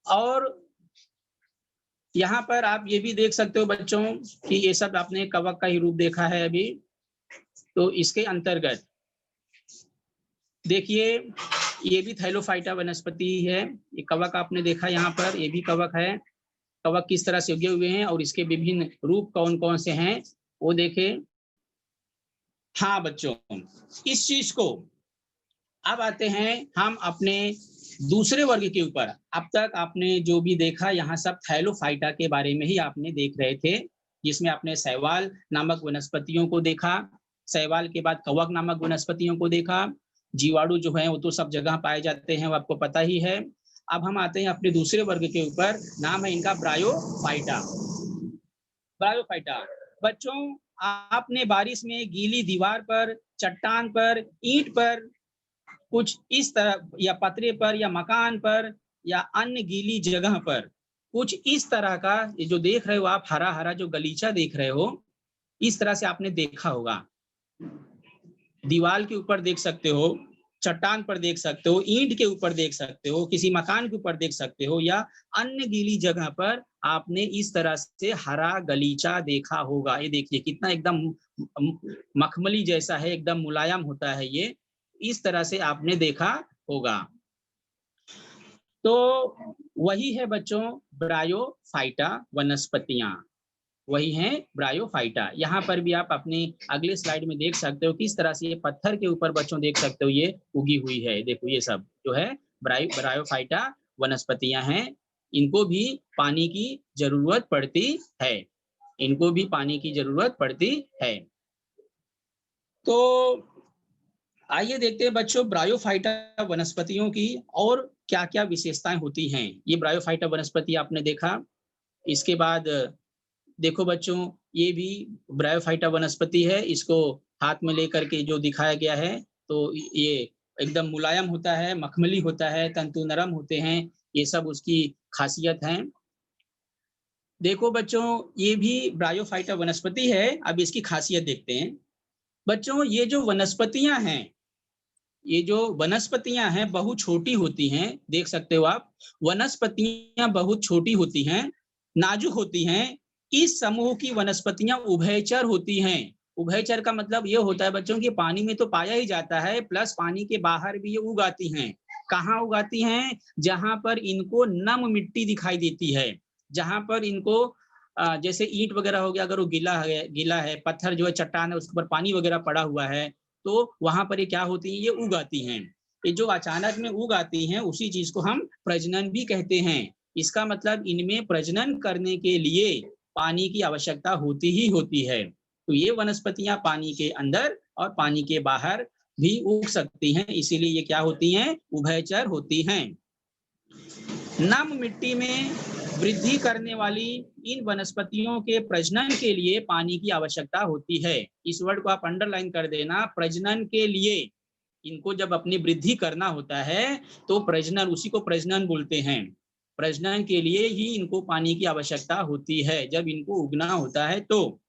और यहाँ पर आप ये भी देख सकते हो बच्चों कि ये सब आपने कवक का ही रूप देखा है अभी। तो इसके अंतर्गत देखिए, ये भी थैलोफाइटा वनस्पति है। ये कवक आपने देखा, यहाँ पर ये भी कवक है। कवक किस तरह से उगे हुए हैं और इसके विभिन्न रूप कौन कौन से हैं वो देखें। हाँ बच्चों, इस चीज को अब आते हैं हम अपने दूसरे वर्ग के ऊपर। अब तक आपने जो भी देखा यहाँ सब थैलोफाइटा के बारे में ही आपने देख रहे थे, जिसमें आपने शैवाल नामक वनस्पतियों को देखा, शैवाल के बाद कवक नामक वनस्पतियों को देखा, जीवाणु जो है वो तो सब जगह पाए जाते हैं, वो आपको पता ही है। अब हम आते हैं अपने दूसरे वर्ग के ऊपर, नाम है इनका ब्रायोफाइटा। ब्रायोफाइटा बच्चों, आपने बारिश में गीली दीवार पर, चट्टान पर, ईंट पर, कुछ इस तरह, या पतरे पर, या मकान पर, या अन्य गीली जगह पर कुछ इस तरह का ये जो देख रहे हो आप, हरा हरा जो गलीचा देख रहे हो, इस तरह से आपने देखा होगा। दीवार के ऊपर देख सकते हो, चट्टान पर देख सकते हो, ईंट के ऊपर देख सकते हो, किसी मकान के ऊपर देख सकते हो, या अन्य गीली जगह पर आपने इस तरह से हरा गलीचा देखा होगा। ये देखिए कितना एकदम मखमली जैसा है, एकदम मुलायम होता है ये, इस तरह से आपने देखा होगा। तो वही है बच्चों ब्रायोफाइटा वनस्पतियां, वही है ब्रायोफाइटा। यहाँ पर भी आप अपने अगले स्लाइड में देख सकते हो किस तरह से ये पत्थर के ऊपर बच्चों देख सकते हो ये उगी हुई है। देखो ये सब जो है ब्रायोफाइटा वनस्पतियां हैं। इनको भी पानी की जरूरत पड़ती है, इनको भी पानी की जरूरत पड़ती है। तो आइए देखते हैं बच्चों ब्रायोफाइटा वनस्पतियों की और क्या क्या विशेषताएं होती हैं। ये ब्रायोफाइटा वनस्पति आपने देखा। इसके बाद देखो बच्चों, ये भी ब्रायोफाइटा वनस्पति है। इसको हाथ में लेकर के जो दिखाया गया है, तो ये एकदम मुलायम होता है, मखमली होता है, तंतु नरम होते हैं, ये सब उसकी खासियत है। देखो बच्चों, ये भी ब्रायोफाइटा वनस्पति है। अब इसकी खासियत देखते हैं। बच्चों, ये जो वनस्पतियां हैं, ये जो वनस्पतियां हैं बहुत छोटी होती हैं। देख सकते हो आप, वनस्पतियां बहुत छोटी होती हैं, नाजुक होती हैं। इस समूह की वनस्पतियां उभयचर होती हैं। उभयचर का मतलब ये होता है बच्चों कि पानी में तो पाया ही जाता है, प्लस पानी के बाहर भी ये उगाती हैं। कहाँ उगाती हैं? जहां पर इनको नम मिट्टी दिखाई देती है, जहां पर इनको जैसे ईंट वगैरह हो गया, अगर वो गीला है, पत्थर जो है, चट्टान है, उसके ऊपर पानी वगैरह पड़ा हुआ है, तो वहां पर ये क्या होती है, ये उग आती हैं। ये जो अचानक में उग आती हैं उसी चीज को हम प्रजनन भी कहते हैं। इसका मतलब इनमें प्रजनन करने के लिए पानी की आवश्यकता होती ही होती है। तो ये वनस्पतियां पानी के अंदर और पानी के बाहर भी उग सकती हैं, इसीलिए ये क्या होती हैं, उभयचर होती हैं। नम मिट्टी में वृद्धि करने वाली इन वनस्पतियों के प्रजनन के लिए पानी की आवश्यकता होती है। इस वर्ड को आप अंडरलाइन कर देना, प्रजनन के लिए। इनको जब अपनी वृद्धि करना होता है तो प्रजनन, उसी को प्रजनन बोलते हैं। प्रजनन के लिए ही इनको पानी की आवश्यकता होती है, जब इनको उगना होता है तो।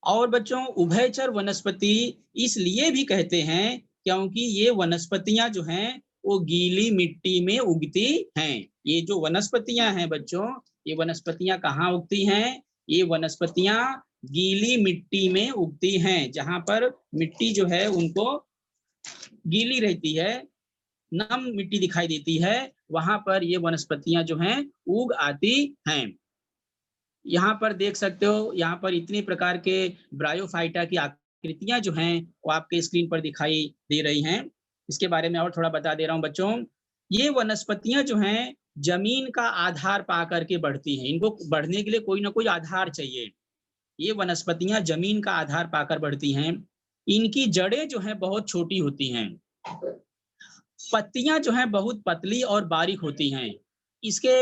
और बच्चों, उभयचर वनस्पति इसलिए भी कहते हैं क्योंकि ये वनस्पतियां जो हैं वो गीली मिट्टी में उगती हैं। ये जो वनस्पतियां हैं बच्चों, ये वनस्पतियां कहाँ उगती हैं? ये वनस्पतियां गीली मिट्टी में उगती हैं, जहां पर मिट्टी जो है उनको गीली रहती है, नम मिट्टी दिखाई देती है, वहां पर ये वनस्पतियां जो हैं उग आती हैं। यहाँ पर देख सकते हो, यहाँ पर इतने प्रकार के ब्रायोफाइटा की आकृतियां जो हैं वो आपके स्क्रीन पर दिखाई दे रही हैं। इसके बारे में और थोड़ा बता दे रहा हूं बच्चों। ये वनस्पतियां जो हैं जमीन का आधार पा करके बढ़ती हैं। इनको बढ़ने के लिए कोई ना कोई आधार चाहिए। ये वनस्पतियां जमीन का आधार पाकर बढ़ती हैं। इनकी जड़ें जो हैं बहुत छोटी होती हैं। पत्तियां जो हैं बहुत पतली और बारीक होती हैं। इसके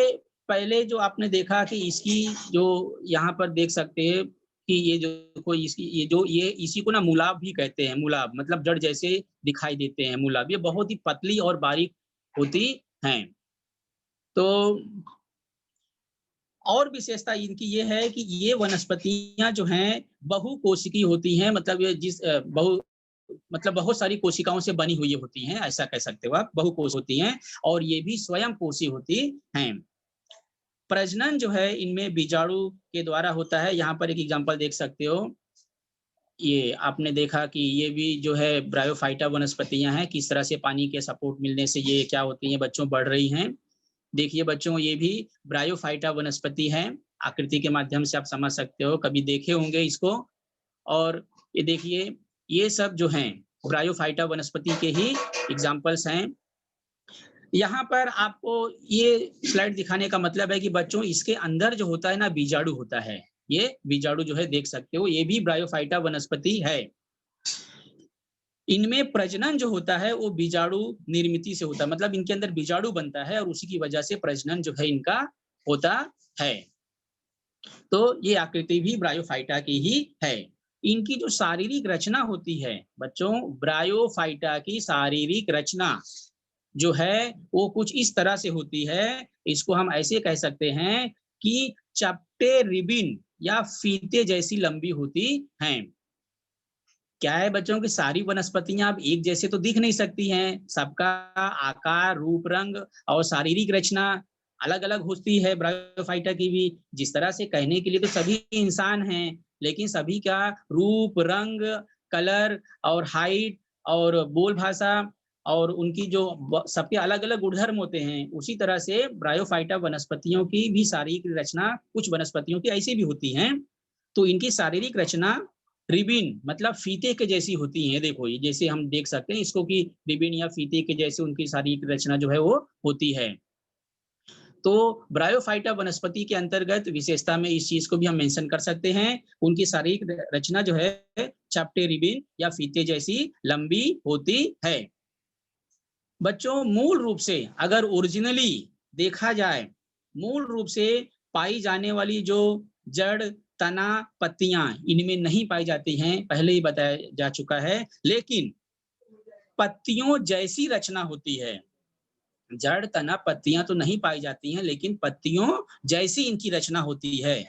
पहले जो आपने देखा कि इसकी जो यहाँ पर देख सकते हैं कि ये जो कोई इसकी ये इसी को ना मूलाब भी कहते हैं। मूलाब मतलब जड़ जैसे दिखाई देते हैं मूलाब। ये बहुत ही पतली और बारीक होती हैं। तो और विशेषता इनकी ये है कि ये वनस्पतियां जो हैं बहुकोशिकी होती हैं। मतलब ये मतलब बहुत सारी कोशिकाओं से बनी हुई होती हैं, ऐसा कह सकते हो आप। बहुकोश होती हैं और ये भी स्वयं पोषी होती हैं। प्रजनन जो है इनमें बीजाणु के द्वारा होता है। यहाँ पर एक एग्जांपल देख सकते हो। ये आपने देखा कि ये भी जो है ब्रायोफाइटा वनस्पतियां हैं। किस तरह से पानी के सपोर्ट मिलने से ये क्या होती हैं बच्चों, बढ़ रही हैं। देखिए बच्चों, ये भी ब्रायोफाइटा वनस्पति है। आकृति के माध्यम से आप समझ सकते हो, कभी देखे होंगे इसको। और ये देखिए, ये सब जो हैं ब्रायोफाइटा वनस्पति के ही एग्जाम्पल्स हैं। यहाँ पर आपको ये स्लाइड दिखाने का मतलब है कि बच्चों इसके अंदर जो होता है ना बीजाणु होता है। ये बीजाणु जो है देख सकते हो, ये भी ब्रायोफाइटा वनस्पति है। इनमें प्रजनन जो होता है वो बीजाणु निर्मिति से होता है। मतलब इनके अंदर बीजाणु बनता है और उसी की वजह से प्रजनन जो है इनका होता है। तो ये आकृति भी ब्रायोफाइटा की ही है। इनकी जो शारीरिक रचना होती है बच्चों, ब्रायोफाइटा की शारीरिक रचना जो है वो कुछ इस तरह से होती है। इसको हम ऐसे कह सकते हैं कि चपटे रिबिन या फीते जैसी लंबी होती हैं। क्या है बच्चों की सारी वनस्पतियां अब एक जैसे तो दिख नहीं सकती हैं। सबका आकार, रूप, रंग और शारीरिक रचना अलग अलग होती है ब्रायोफाइटा की भी। जिस तरह से कहने के लिए तो सभी इंसान हैं, लेकिन सभी का रूप, रंग, कलर और हाइट और बोल भाषा और उनकी जो सबके अलग अलग गुणधर्म होते हैं, उसी तरह से ब्रायोफाइटा वनस्पतियों की भी शारीरिक रचना कुछ वनस्पतियों की ऐसी भी होती है। तो इनकी शारीरिक रचना रिबिन मतलब फीते के जैसी होती है। देखो ये जैसे हम देख सकते हैं इसको कि रिबिन या फीते के जैसे उनकी शारीरिक रचना जो है वो होती है। तो ब्रायोफाइटा वनस्पति के अंतर्गत विशेषता में इस चीज को भी हम मेंशन कर सकते हैं। उनकी शारीरिक रचना जो है चपटे रिबिन या फीते जैसी लंबी होती है। बच्चों मूल रूप से अगर ओरिजिनली देखा जाए, मूल रूप से पाई जाने वाली जो जड़, तना, पत्तियां इनमें नहीं पाई जाती हैं, पहले ही बताया जा चुका है। लेकिन पत्तियों जैसी रचना होती है। जड़, तना, पत्तियां तो नहीं पाई जाती हैं, लेकिन पत्तियों जैसी इनकी रचना होती है।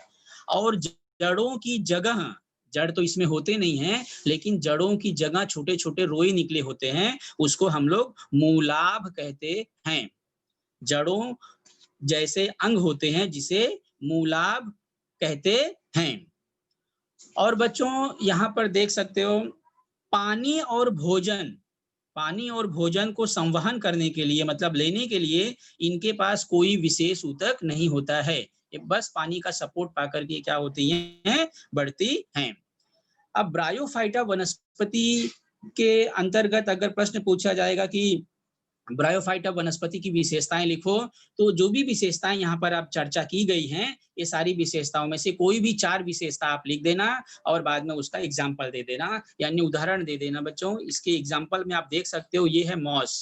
और जड़ों की जगह, जड़ तो इसमें होते नहीं हैं, लेकिन जड़ों की जगह छोटे छोटे रोए निकले होते हैं, उसको हम लोग मूलाभ कहते हैं। जड़ों जैसे अंग होते हैं जिसे मूलाभ कहते हैं। और बच्चों यहाँ पर देख सकते हो, पानी और भोजन, पानी और भोजन को संवहन करने के लिए मतलब लेने के लिए इनके पास कोई विशेष ऊतक नहीं होता है। ये बस पानी का सपोर्ट पाकर के क्या होती हैं, बढ़ती हैं। अब ब्रायोफाइटा वनस्पति के अंतर्गत अगर प्रश्न पूछा जाएगा कि ब्रायोफाइटा वनस्पति की विशेषताएं लिखो, तो जो भी विशेषताएं यहाँ पर आप चर्चा की गई हैं, ये सारी विशेषताओं में से कोई भी 4 विशेषता आप लिख देना और बाद में उसका एग्जाम्पल दे देना, यानी उदाहरण दे देना। बच्चों इसके एग्जाम्पल में आप देख सकते हो, ये है मॉस,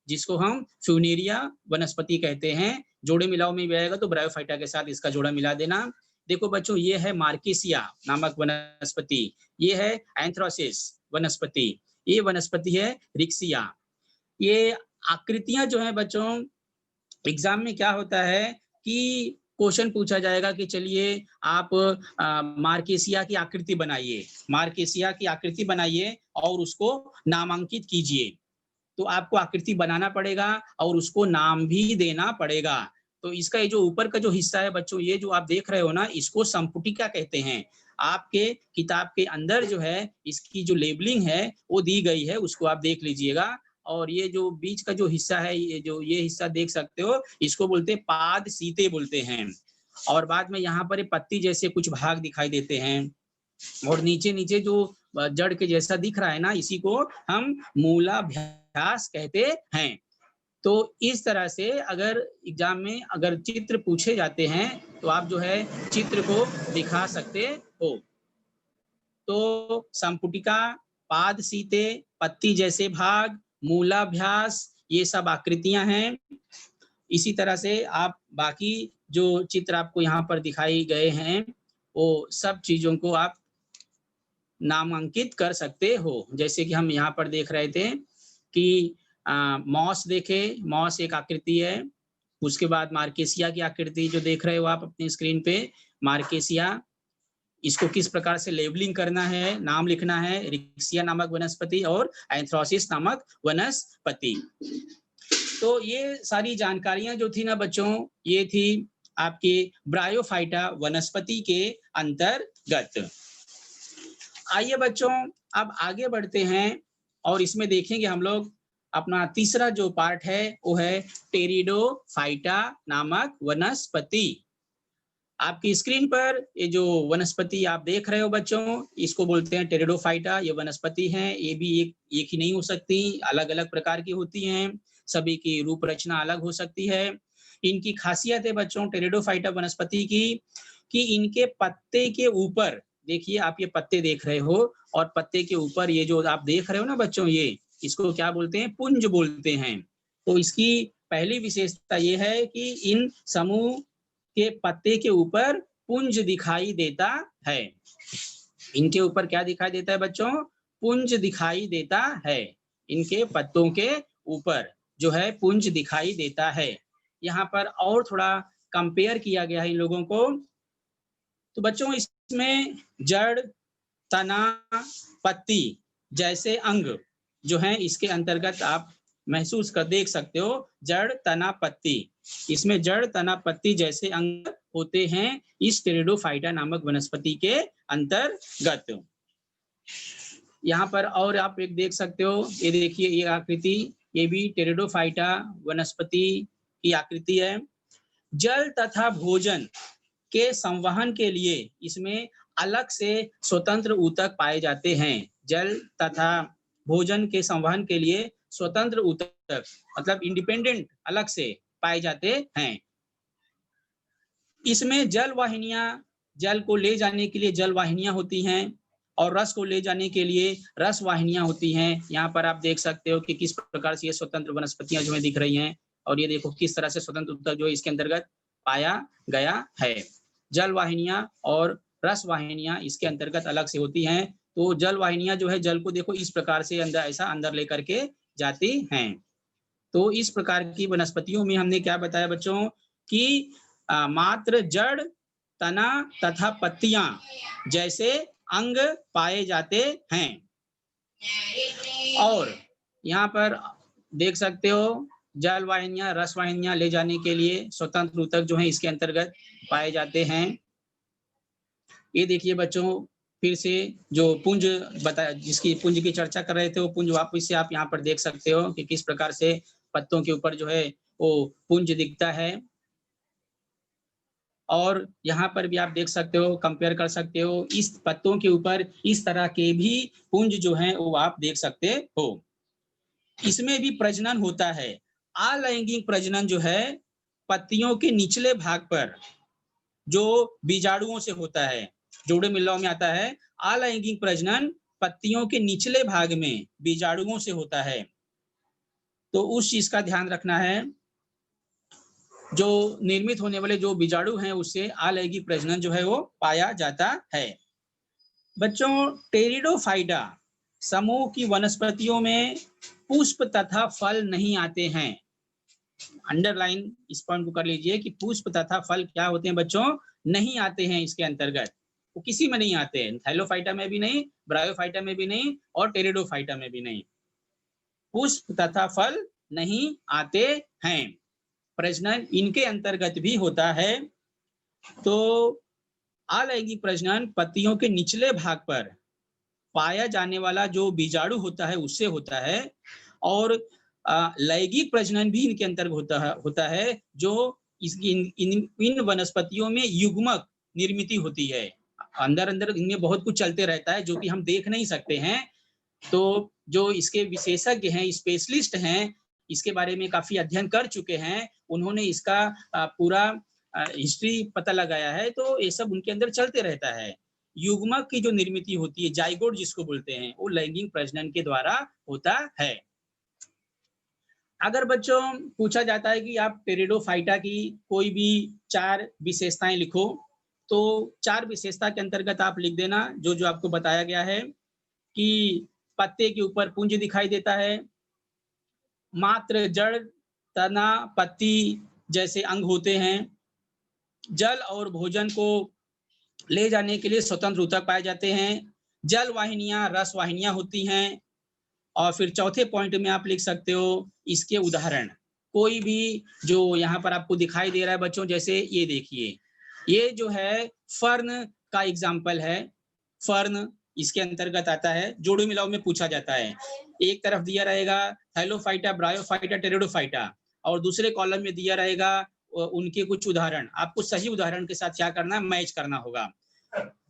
जिसको हम फ्यूनेरिया वनस्पति कहते हैं। जोड़े मिलाओ में भी आएगा तो ब्रायोफाइटा के साथ इसका जोड़ा मिला देना। देखो बच्चों, ये है मार्केसिया नामक वनस्पति, ये है एंथ्रोसिस वनस्पति, ये वनस्पति है रिक्सिया। ये आकृतियां जो है बच्चों, एग्जाम में क्या होता है कि क्वेश्चन पूछा जाएगा कि चलिए आप मार्केसिया की आकृति बनाइए, मार्केसिया की आकृति बनाइए और उसको नामांकित कीजिए। तो आपको आकृति बनाना पड़ेगा और उसको नाम भी देना पड़ेगा। तो इसका ये जो ऊपर का जो हिस्सा है बच्चों, ये जो आप देख रहे हो ना, इसको संपुटिका कहते हैं। आपके किताब के अंदर जो है इसकी जो लेबलिंग है वो दी गई है, उसको आप देख लीजिएगा। और ये जो बीच का जो हिस्सा है, ये हिस्सा देख सकते हो, इसको बोलते हैं पाद सीते बोलते हैं। और बाद में यहाँ पर पत्ती जैसे कुछ भाग दिखाई देते हैं। और नीचे नीचे जो जड़ के जैसा दिख रहा है ना, इसी को हम मूलाभ्यास कहते हैं। तो इस तरह से अगर एग्जाम में अगर चित्र पूछे जाते हैं तो आप जो है चित्र को दिखा सकते हो। तो संपुटिका, पाद सीते, पत्ती जैसे भाग, मूलाभ्यास, ये सब आकृतियां हैं। इसी तरह से आप बाकी जो चित्र आपको यहाँ पर दिखाई गए हैं वो सब चीजों को आप नामांकित कर सकते हो। जैसे कि हम यहाँ पर देख रहे थे कि मॉस देखे, मॉस एक आकृति है। उसके बाद मार्केसिया की आकृति जो देख रहे हो आप अपनी स्क्रीन पे, मार्केसिया, इसको किस प्रकार से लेबलिंग करना है, नाम लिखना है, रिक्सिया नामक वनस्पति और एंथ्रोसिस नामक वनस्पति। तो ये सारी जानकारियां जो थी ना बच्चों, ये थी आपके ब्रायोफाइटा वनस्पति के अंतर्गत। आइए बच्चों अब आगे बढ़ते हैं और इसमें देखेंगे हम लोग अपना तीसरा जो पार्ट है वो है टेरिडोफाइटा नामक वनस्पति। आपकी स्क्रीन पर ये जो वनस्पति आप देख रहे हो बच्चों, इसको बोलते हैं टेरिडोफाइटा। ये वनस्पति हैं, ये भी एक ही नहीं हो सकती, अलग अलग प्रकार की होती हैं, सभी की रूप रचना अलग हो सकती है। इनकी खासियत है बच्चों टेरिडोफाइटा वनस्पति की कि इनके पत्ते के ऊपर, देखिए आप ये पत्ते देख रहे हो और पत्ते के ऊपर ये जो आप देख रहे हो ना बच्चों, ये इसको क्या बोलते हैं, पुंज बोलते हैं। तो इसकी पहली विशेषता ये है कि इन समूह के पत्ते के ऊपर पुंज दिखाई देता है। इनके ऊपर क्या दिखाई देता है बच्चों, पुंज दिखाई देता है। इनके पत्तों के ऊपर जो है पुंज दिखाई देता है। यहाँ पर और थोड़ा कंपेयर किया गया है इन लोगों को। तो बच्चों इसमें जड़, तना, पत्ती जैसे अंग जो हैं इसके अंतर्गत आप महसूस कर देख सकते हो, जड़, तना, पत्ती। इसमें जड़, तना, पत्ती जैसे अंग होते हैं इस टेरिडोफाइटा नामक वनस्पति के अंतर्गत। यहाँ पर और आप एक देख सकते हो, ये देखिए ये आकृति, ये भी टेरिडोफाइटा वनस्पति की आकृति है। जल तथा भोजन के संवहन के लिए इसमें अलग से स्वतंत्र ऊतक पाए जाते हैं। जल तथा भोजन के संवहन के लिए स्वतंत्र ऊतक मतलब इंडिपेंडेंट अलग से पाए जाते हैं। इसमें जल वाहिनियां, जल को ले जाने के लिए जल वाहिनियां होती हैं और रस को ले जाने के लिए रस वाहिनियां होती हैं। यहाँ पर आप देख सकते हो कि किस प्रकार से ये स्वतंत्र वनस्पतियां जो है दिख रही हैं और ये देखो किस तरह से स्वतंत्र ऊतक जो है इसके अंतर्गत पाया गया है। जल वाहिनियां और रस वाहिनियां इसके अंतर्गत अलग से होती हैं। तो जल वाहिनियां जो है जल को देखो इस प्रकार से अंदर ऐसा अंदर लेकर के जाती हैं। तो इस प्रकार की वनस्पतियों में हमने क्या बताया बच्चों कि मात्र जड़, तना तथा पत्तियां जैसे अंग पाए जाते हैं। और यहाँ पर देख सकते हो जल वाहिनियां, रस वाहिनियां ले जाने के लिए स्वतंत्र ऊतक जो है इसके अंतर्गत पाए जाते हैं। ये देखिए बच्चों फिर से जो पुंज बताया, जिसकी पुंज की चर्चा कर रहे थे, वो पुंज वापस से आप यहाँ पर देख सकते हो कि किस प्रकार से पत्तों के ऊपर जो है वो पुंज दिखता है। और यहाँ पर भी आप देख सकते हो, कंपेयर कर सकते हो, इस पत्तों के ऊपर इस तरह के भी पुंज जो है वो आप देख सकते हो। इसमें भी प्रजनन होता है। अलैंगिक प्रजनन जो है पत्तियों के निचले भाग पर जो बीजाणुओं से होता है, जोड़े मिल्लाओं में आता है। अलैंगिक प्रजनन पत्तियों के निचले भाग में बीजाणुओं से होता है। तो उस चीज का ध्यान रखना है, जो निर्मित होने वाले जो बीजाणु हैं उससे अलैंगिक प्रजनन जो है वो पाया जाता है। बच्चों टेरिडोफाइटा समूह की वनस्पतियों में पुष्प तथा फल नहीं आते हैं। अंडरलाइन इस पॉइंट को कर लीजिए कि पुष्प तथा फल क्या होते हैं बच्चों, नहीं आते हैं इसके अंतर्गत। वो किसी में नहीं आते हैं, थैलोफाइटा में भी नहीं, ब्रायोफाइटा में भी नहीं और टेरिडोफाइटा में भी नहीं। पुष्प तथा फल नहीं आते हैं, प्रजनन इनके अंतर्गत भी होता है। तो अलैंगिक प्रजनन पत्तियों के निचले भाग पर पाया जाने वाला जो बीजाणु होता है उससे होता है। और लैंगिक प्रजनन भी इनके अंतर्गत होता है जो इसकी इन वनस्पतियों में युग्मक निर्मित होती है। अंदर अंदर इनमें बहुत कुछ चलते रहता है जो कि हम देख नहीं सकते हैं। तो जो इसके विशेषज्ञ हैं, स्पेशलिस्ट हैं, इसके बारे में काफी अध्ययन कर चुके हैं, उन्होंने इसका पूरा हिस्ट्री पता लगाया है, तो ये सब उनके अंदर चलते रहता है। युग्मक की जो निर्मित होती है, जाइगोट जिसको बोलते हैं, वो लैंगिक प्रजनन के द्वारा होता है। अगर बच्चों पूछा जाता है कि आप टेरिडोफाइटा की कोई भी 4 विशेषताएं लिखो, तो 4 विशेषता के अंतर्गत आप लिख देना जो जो आपको बताया गया है कि पत्ते के ऊपर पुंज दिखाई देता है, मात्र जड़, तना, पत्ती जैसे अंग होते हैं, जल और भोजन को ले जाने के लिए स्वतंत्र ऊतक पाए जाते हैं, जल वाहिनियां, रस वाहिनियां होती हैं, और फिर चौथे पॉइंट में आप लिख सकते हो इसके उदाहरण। कोई भी जो यहाँ पर आपको दिखाई दे रहा है बच्चों, जैसे ये देखिए, ये जो है फर्न का एग्जाम्पल है। फर्न इसके अंतर्गत आता है, जोड़ो मिलाओ में पूछा जाता है। एक तरफ दिया रहेगा थैलोफाइटा, ब्रायोफाइटा, टेरिडोफाइटा, और दूसरे कॉलम में दिया रहेगा उनके कुछ उदाहरण। आपको सही उदाहरण के साथ क्या करना है, मैच करना होगा,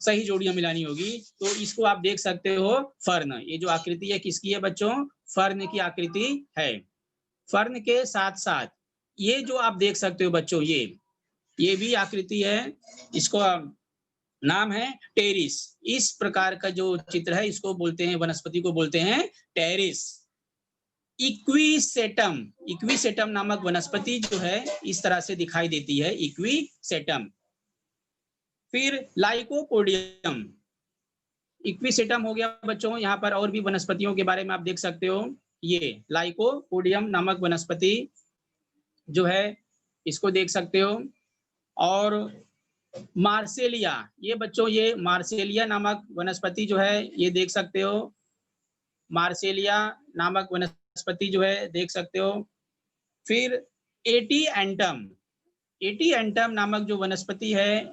सही जोड़ियां मिलानी होगी। तो इसको आप देख सकते हो फर्न, ये जो आकृति है किसकी है बच्चों, फर्न की आकृति है। फर्न के साथ साथ ये जो आप देख सकते हो बच्चों, ये भी आकृति है, इसको नाम है टेरिस। इस प्रकार का जो चित्र है इसको बोलते हैं, वनस्पति को बोलते हैं टेरिस। इक्विसेटम, इक्विसेटम नामक वनस्पति जो है इस तरह से दिखाई देती है, इक्विसेटम। फिर लाइकोपोडियम, इक्विसेटम हो गया बच्चों। यहाँ पर और भी वनस्पतियों के बारे में आप देख सकते हो, ये लाइकोपोडियम नामक वनस्पति जो है इसको देख सकते हो। और मार्सेलिया, ये बच्चों ये मार्सेलिया नामक वनस्पति जो है ये देख सकते हो, मार्सेलिया नामक वनस्पति जो है देख सकते हो। फिर एटी एंटम, एटी एंटम नामक जो वनस्पति है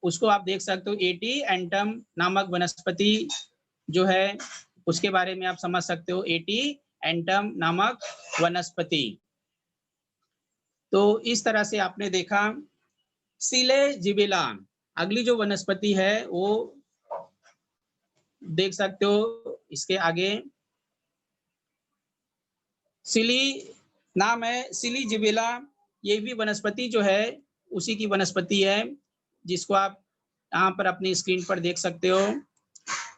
उसको आप देख सकते हो। एटी एंटम नामक वनस्पति जो है उसके बारे में आप समझ सकते हो, एटी एंटम नामक वनस्पति। तो इस तरह से आपने देखा। सिलेजिबिला, अगली जो वनस्पति है वो देख सकते हो इसके आगे, सिली नाम है, सिलीजिबिला। ये भी वनस्पति जो है उसी की वनस्पति है जिसको आप यहाँ पर अपनी स्क्रीन पर देख सकते हो।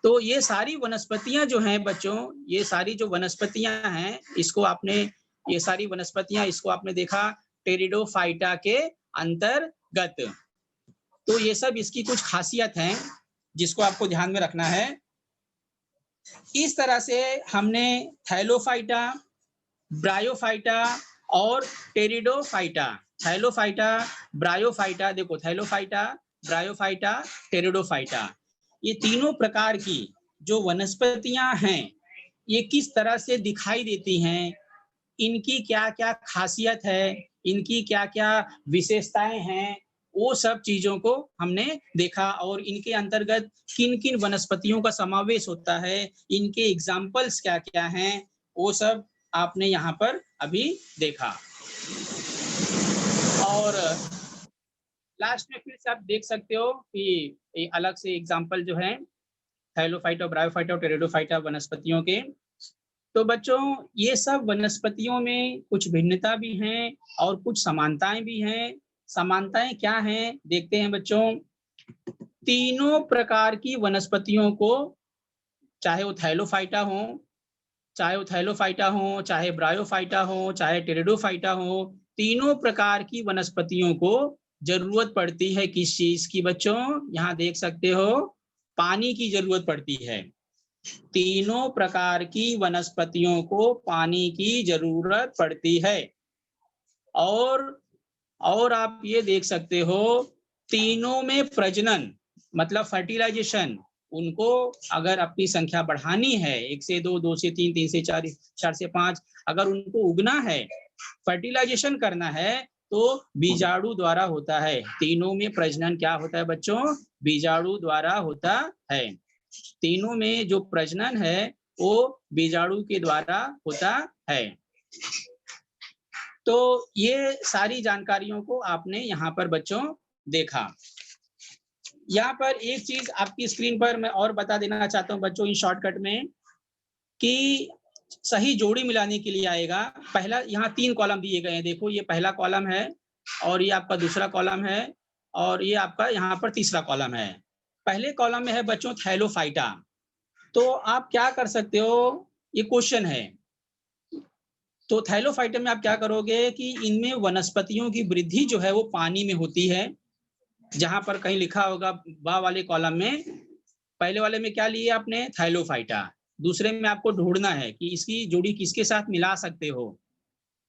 तो ये सारी वनस्पतियां जो हैं बच्चों, ये सारी जो वनस्पतियां हैं इसको आपने, ये सारी वनस्पतियां इसको आपने देखा टेरिडोफाइटा के अंतर्गत। तो ये सब इसकी कुछ खासियत हैं जिसको आपको ध्यान में रखना है। इस तरह से हमने थैलोफाइटा, ब्रायोफाइटा और टेरिडोफाइटा, थैलोफाइटा, ब्रायोफाइटा, देखो थैलोफाइटा, ब्रायोफाइटा, टेरिडोफाइटा, ये तीनों प्रकार की जो वनस्पतियां हैं ये किस तरह से दिखाई देती हैं, इनकी क्या क्या खासियत है, इनकी क्या क्या विशेषताएं हैं, वो सब चीजों को हमने देखा। और इनके अंतर्गत किन किन वनस्पतियों का समावेश होता है, इनके एग्जाम्पल्स क्या क्या हैं, वो सब आपने यहाँ पर अभी देखा। और लास्ट में फिर से आप देख सकते हो कि अलग से एग्जाम्पल जो है थैलोफाइटा, ब्रायोफाइटा और टेरिडोफाइटा वनस्पतियों के। तो बच्चों ये सब वनस्पतियों में कुछ भिन्नता भी हैं और कुछ समानताएं भी हैं। समानताएं क्या हैं देखते हैं बच्चों। तीनों प्रकार की वनस्पतियों को, चाहे वो थैलोफाइटा हो, चाहे वो थैलोफाइटा हो, चाहे ब्रायोफाइटा हो, चाहे टेरिडोफाइटा हो, तीनों प्रकार की वनस्पतियों को जरूरत पड़ती है किस चीज की बच्चों, यहाँ देख सकते हो, पानी की जरूरत पड़ती है। तीनों प्रकार की वनस्पतियों को पानी की जरूरत पड़ती है। और आप ये देख सकते हो तीनों में प्रजनन मतलब फर्टिलाइजेशन, उनको अगर अपनी संख्या बढ़ानी है 1 से 2, 2 से 3, 3 से 4, 4 से 5, अगर उनको उगना है, फर्टिलाइजेशन करना है, तो बीजाणु द्वारा होता है। तीनों में प्रजनन क्या होता है बच्चों, बीजाणु द्वारा होता है। तीनों में जो प्रजनन है वो बीजाणु के द्वारा होता है। तो ये सारी जानकारियों को आपने यहाँ पर बच्चों देखा। यहाँ पर एक चीज आपकी स्क्रीन पर मैं और बता देना चाहता हूँ बच्चों इन शॉर्टकट में कि सही जोड़ी मिलाने के लिए आएगा। पहला यहाँ 3 कॉलम दिए गए हैं, देखो ये पहला कॉलम है और ये आपका दूसरा कॉलम है और ये आपका यहाँ पर तीसरा कॉलम है। पहले कॉलम में है बच्चों थैलोफाइटा। तो आप क्या कर सकते हो, ये क्वेश्चन है। तो थैलोफाइटा में आप क्या करोगे कि इनमें वनस्पतियों की वृद्धि जो है वो पानी में होती है। जहां पर कहीं लिखा होगा बा वाले कॉलम में, पहले वाले में क्या लिए आपने थैलोफाइटा, दूसरे में आपको ढूंढना है कि इसकी जोड़ी किसके साथ मिला सकते हो।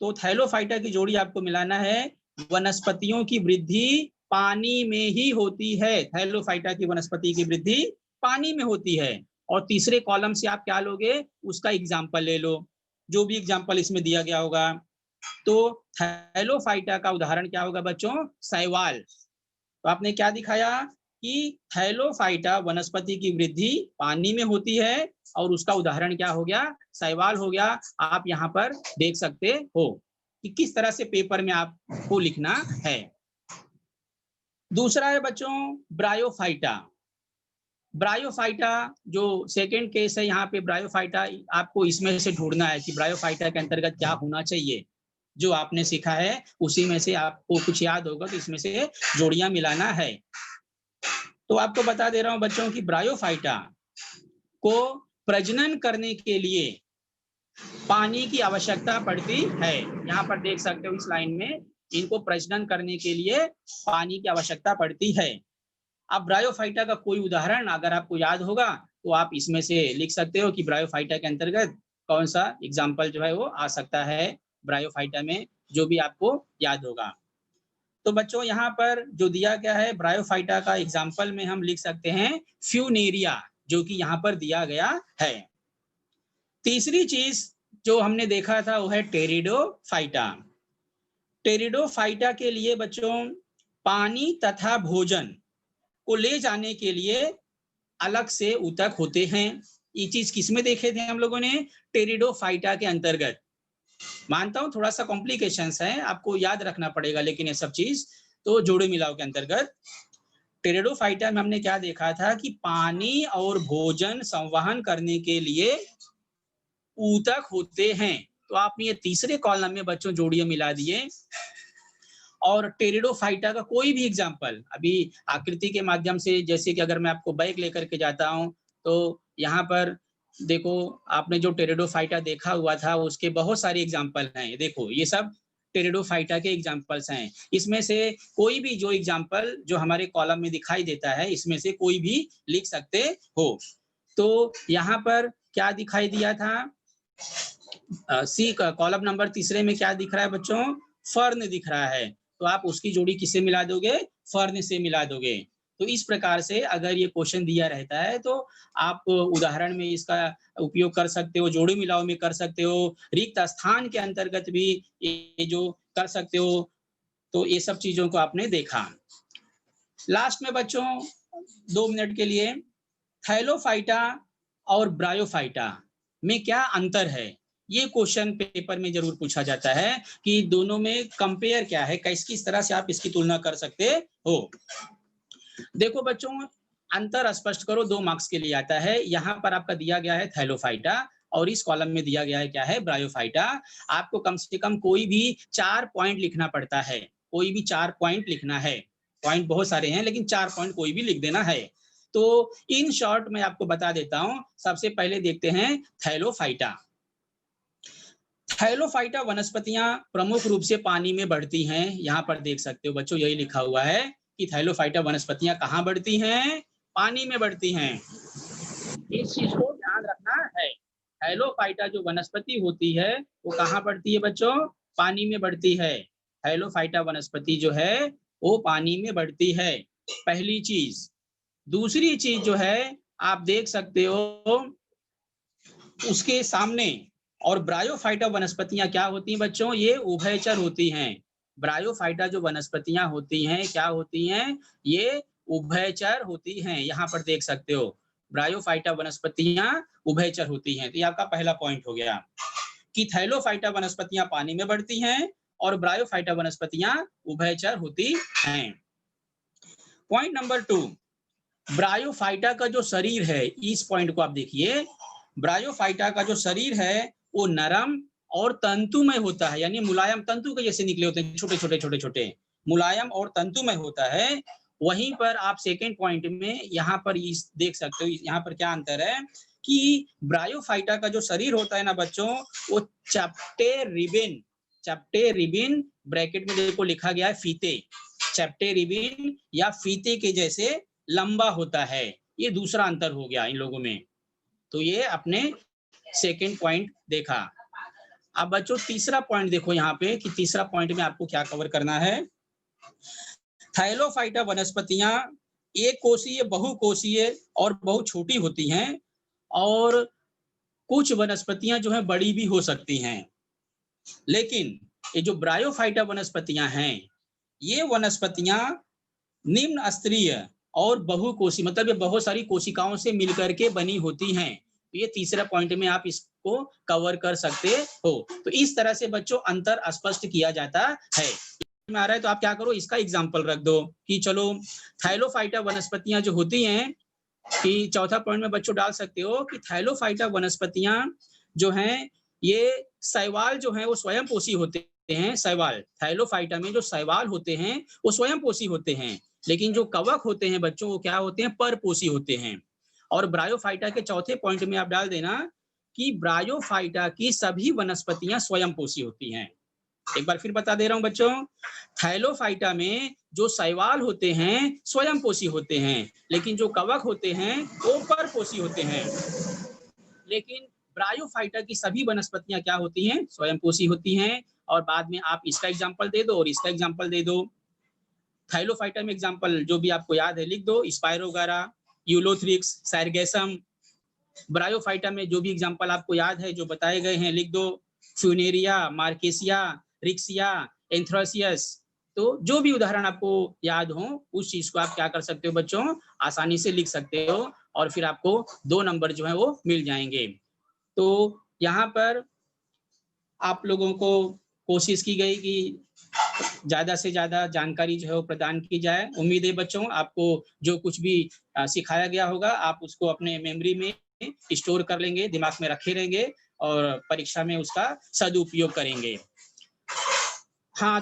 तो थैलोफाइटा की जोड़ी आपको मिलाना है, वनस्पतियों की वृद्धि पानी में ही होती है। थैलोफाइटा की वनस्पति की वृद्धि पानी में होती है। और तीसरे कॉलम से आप क्या लोगे, उसका एग्जाम्पल ले लो, जो भी एग्जाम्पल इसमें दिया गया होगा। तो थैलोफाइटा का उदाहरण क्या होगा बच्चों, शैवाल। तो आपने क्या दिखाया कि थैलोफाइटा वनस्पति की वृद्धि पानी में होती है और उसका उदाहरण क्या हो गया, शैवाल हो गया। आप यहाँ पर देख सकते हो कि किस तरह से पेपर में आपको लिखना है। दूसरा है बच्चों ब्रायोफाइटा। ब्रायोफाइटा जो सेकंड केस है यहाँ पे, ब्रायोफाइटा आपको इसमें से ढूंढना है कि ब्रायोफाइटा के अंतर्गत क्या होना चाहिए। जो आपने सीखा है उसी में से आपको कुछ याद होगा तो इसमें से जोड़ियां मिलाना है। तो आपको बता दे रहा हूं बच्चों की ब्रायोफाइटा को प्रजनन करने के लिए पानी की आवश्यकता पड़ती है। यहाँ पर देख सकते हो इस लाइन में, इनको प्रजनन करने के लिए पानी की आवश्यकता पड़ती है। अब ब्रायोफाइटा का कोई उदाहरण अगर आपको याद होगा तो आप इसमें से लिख सकते हो कि ब्रायोफाइटा के अंतर्गत कौन सा एग्जाम्पल जो है वो आ सकता है ब्रायोफाइटा में, जो भी आपको याद होगा। तो बच्चों यहाँ पर जो दिया गया है ब्रायोफाइटा का एग्जाम्पल में हम लिख सकते हैं फ्यूनेरिया, जो कि यहाँ पर दिया गया है। तीसरी चीज जो हमने देखा था वो है टेरिडोफाइटा। टेरिडोफाइटा के लिए बच्चों पानी तथा भोजन को ले जाने के लिए अलग से ऊतक होते हैं। ये चीज किसमें देखे थे हम लोगों ने, टेरिडोफाइटा के अंतर्गत। मानता हूं थोड़ा सा कॉम्प्लिकेशंस है, आपको याद रखना पड़ेगा, लेकिन ये सब चीज तो जोड़े मिलाओ के अंतर्गत। टेरिडोफाइटा में हमने क्या देखा था कि पानी और भोजन संवहन करने के लिए ऊतक होते हैं। तो आपने ये तीसरे कॉलम में बच्चों जोड़ियां मिला दिए। और टेरिडोफाइटा का कोई भी एग्जाम्पल अभी आकृति के माध्यम से, जैसे कि अगर मैं आपको बैग लेकर के जाता हूं तो यहाँ पर देखो, आपने जो टेरिडोफाइटा देखा हुआ था उसके बहुत सारे एग्जाम्पल हैं। देखो ये सब टेरिडोफाइटा के एग्जाम्पल्स हैं। इसमें से कोई भी जो एग्जाम्पल जो हमारे कॉलम में दिखाई देता है इसमें से कोई भी लिख सकते हो। तो यहाँ पर क्या दिखाई दिया था, सी कॉलम नंबर तीसरे में क्या दिख रहा है बच्चों, फर्न दिख रहा है। तो आप उसकी जोड़ी किससे मिला दोगे, फर्न से मिला दोगे। तो इस प्रकार से अगर ये क्वेश्चन दिया रहता है तो आप उदाहरण में इसका उपयोग कर सकते हो, जोड़ी मिलाओ में कर सकते हो, रिक्त स्थान के अंतर्गत भी ये जो कर सकते हो। तो ये सब चीजों को आपने देखा। लास्ट में बच्चों 2 मिनट के लिए, थैलोफाइटा और ब्रायोफाइटा में क्या अंतर है, ये क्वेश्चन पेपर में जरूर पूछा जाता है कि दोनों में कंपेयर क्या है, किस तरह से आप इसकी तुलना कर सकते हो। देखो बच्चों, अंतर स्पष्ट करो 2 मार्क्स के लिए आता है। यहाँ पर आपका दिया गया है थैलोफाइटा और इस कॉलम में दिया गया है क्या है, ब्रायोफाइटा। आपको कम से कम कोई भी 4 पॉइंट लिखना पड़ता है, कोई भी 4 पॉइंट लिखना है। पॉइंट बहुत सारे हैं लेकिन 4 पॉइंट कोई भी लिख देना है। तो इन शॉर्ट में आपको बता देता हूं। सबसे पहले देखते हैं थैलोफाइटा। थैलोफाइटा वनस्पतियां प्रमुख रूप से पानी में बढ़ती हैं। यहाँ पर देख सकते हो बच्चों, यही लिखा हुआ है कि थैलोफाइटा वनस्पतियां कहाँ बढ़ती हैं, पानी में बढ़ती हैं। इस चीज को ध्यान रखना है। थैलोफाइटा जो वनस्पति होती है वो कहाँ बढ़ती है बच्चों, पानी में बढ़ती है। थैलोफाइटा वनस्पति जो है वो पानी में बढ़ती है, पहली चीज। दूसरी चीज जो है आप देख सकते हो उसके सामने, और ब्रायोफाइटा वनस्पतियां क्या होती हैं बच्चों, ये उभयचर होती हैं। ब्रायोफाइटा जो वनस्पतियां होती हैं क्या होती हैं, ये उभयचर होती हैं। यहाँ पर देख सकते हो ब्रायोफाइटा वनस्पतियां उभयचर होती हैं। तो ये आपका पहला पॉइंट हो गया कि थैलोफाइटा वनस्पतियां पानी में बढ़ती हैं और ब्रायोफाइटा वनस्पतियां उभयचर होती हैं। पॉइंट नंबर 2, ब्रायोफाइटा का जो शरीर है, इस पॉइंट को आप देखिए, ब्रायोफाइटा का जो शरीर है वो नरम और तंतुमय होता है, यानी मुलायम तंतु के जैसे निकले होते हैं, छोटे छोटे छोटे छोटे मुलायम और तंतुमय होता है। वहीं पर आप सेकेंड पॉइंट में यहाँ पर इस देख सकते हो, यहाँ पर क्या अंतर है कि ब्रायोफाइटा का जो शरीर होता है ना बच्चों, वो चपटे रिबिन ब्रैकेट में देखो लिखा गया है फीते, चपटे रिबिन या फीते के जैसे लंबा होता है। ये दूसरा अंतर हो गया इन लोगों में। तो ये अपने सेकेंड पॉइंट देखा। अब बच्चों तीसरा पॉइंट देखो यहाँ पे कि तीसरा पॉइंट में आपको क्या कवर करना है। थाइलोफाइटा वनस्पतियां एक कोशीय, बहुकोशीय और बहुत छोटी होती हैं, और कुछ वनस्पतियां जो है बड़ी भी हो सकती हैं। लेकिन ये जो ब्रायोफाइटा वनस्पतियां हैं, ये वनस्पतियां निम्न स्तरीय और बहुकोशी, मतलब ये बहुत सारी कोशिकाओं से मिलकर के बनी होती हैं। तो ये तीसरा पॉइंट में आप इसको कवर कर सकते हो। तो इस तरह से बच्चों अंतर स्पष्ट किया जाता है। में आ रहा है तो आप क्या करो, इसका एग्जाम्पल रख दो कि चलो थाइलोफाइटा वनस्पतियां जो होती हैं, कि चौथा पॉइंट में बच्चों डाल सकते हो कि थाइलोफाइटा वनस्पतियां जो हैं, ये शैवाल जो है वो स्वयं पोषी होते हैं। शैवाल, थाइलोफाइटा में जो शैवाल होते हैं वो स्वयं पोषी होते हैं, लेकिन जो कवक होते हैं बच्चों वो क्या होते हैं, परपोषी होते हैं। और ब्रायोफाइटा के चौथे पॉइंट में आप डाल देना कि ब्रायोफाइटा की सभी वनस्पतियां स्वयं पोषी होती हैं। एक बार फिर बता दे रहा हूं बच्चों, थाइलोफाइटा में जो शैवाल होते हैं स्वयं पोषी होते हैं, लेकिन जो कवक होते हैं वो परपोषी होते हैं। लेकिन ब्रायोफाइटा की सभी वनस्पतियां क्या होती हैं, स्वयं पोषी होती हैं। और बाद में आप इसका एग्जाम्पल दे दो और इसका एग्जाम्पल दे दो। थाइलोफाइटा में एग्जाम्पल जो भी आपको याद है लिख दो, स्पायरोगारा, यूलोथ्रिक्स, साइरगैसम। ब्रायोफाइटा में जो भी एग्जाम्पल आपको याद है जो बताए गए हैं लिख दो, फ्यूनेरिया, मार्केसिया, रिक्सिया, एंथ्रासियस। तो जो भी उदाहरण आपको याद हो उस चीज को आप क्या कर सकते हो बच्चों, आसानी से लिख सकते हो, और फिर आपको 2 नंबर जो है वो मिल जाएंगे। तो यहाँ पर आप लोगों को कोशिश की गई कि ज्यादा से ज्यादा जानकारी जो है वो प्रदान की जाए। उम्मीद है बच्चों आपको जो कुछ भी सिखाया गया होगा आप उसको अपने मेमोरी में स्टोर कर लेंगे, दिमाग में रखे रहेंगे और परीक्षा में उसका सदुपयोग करेंगे। हाँ।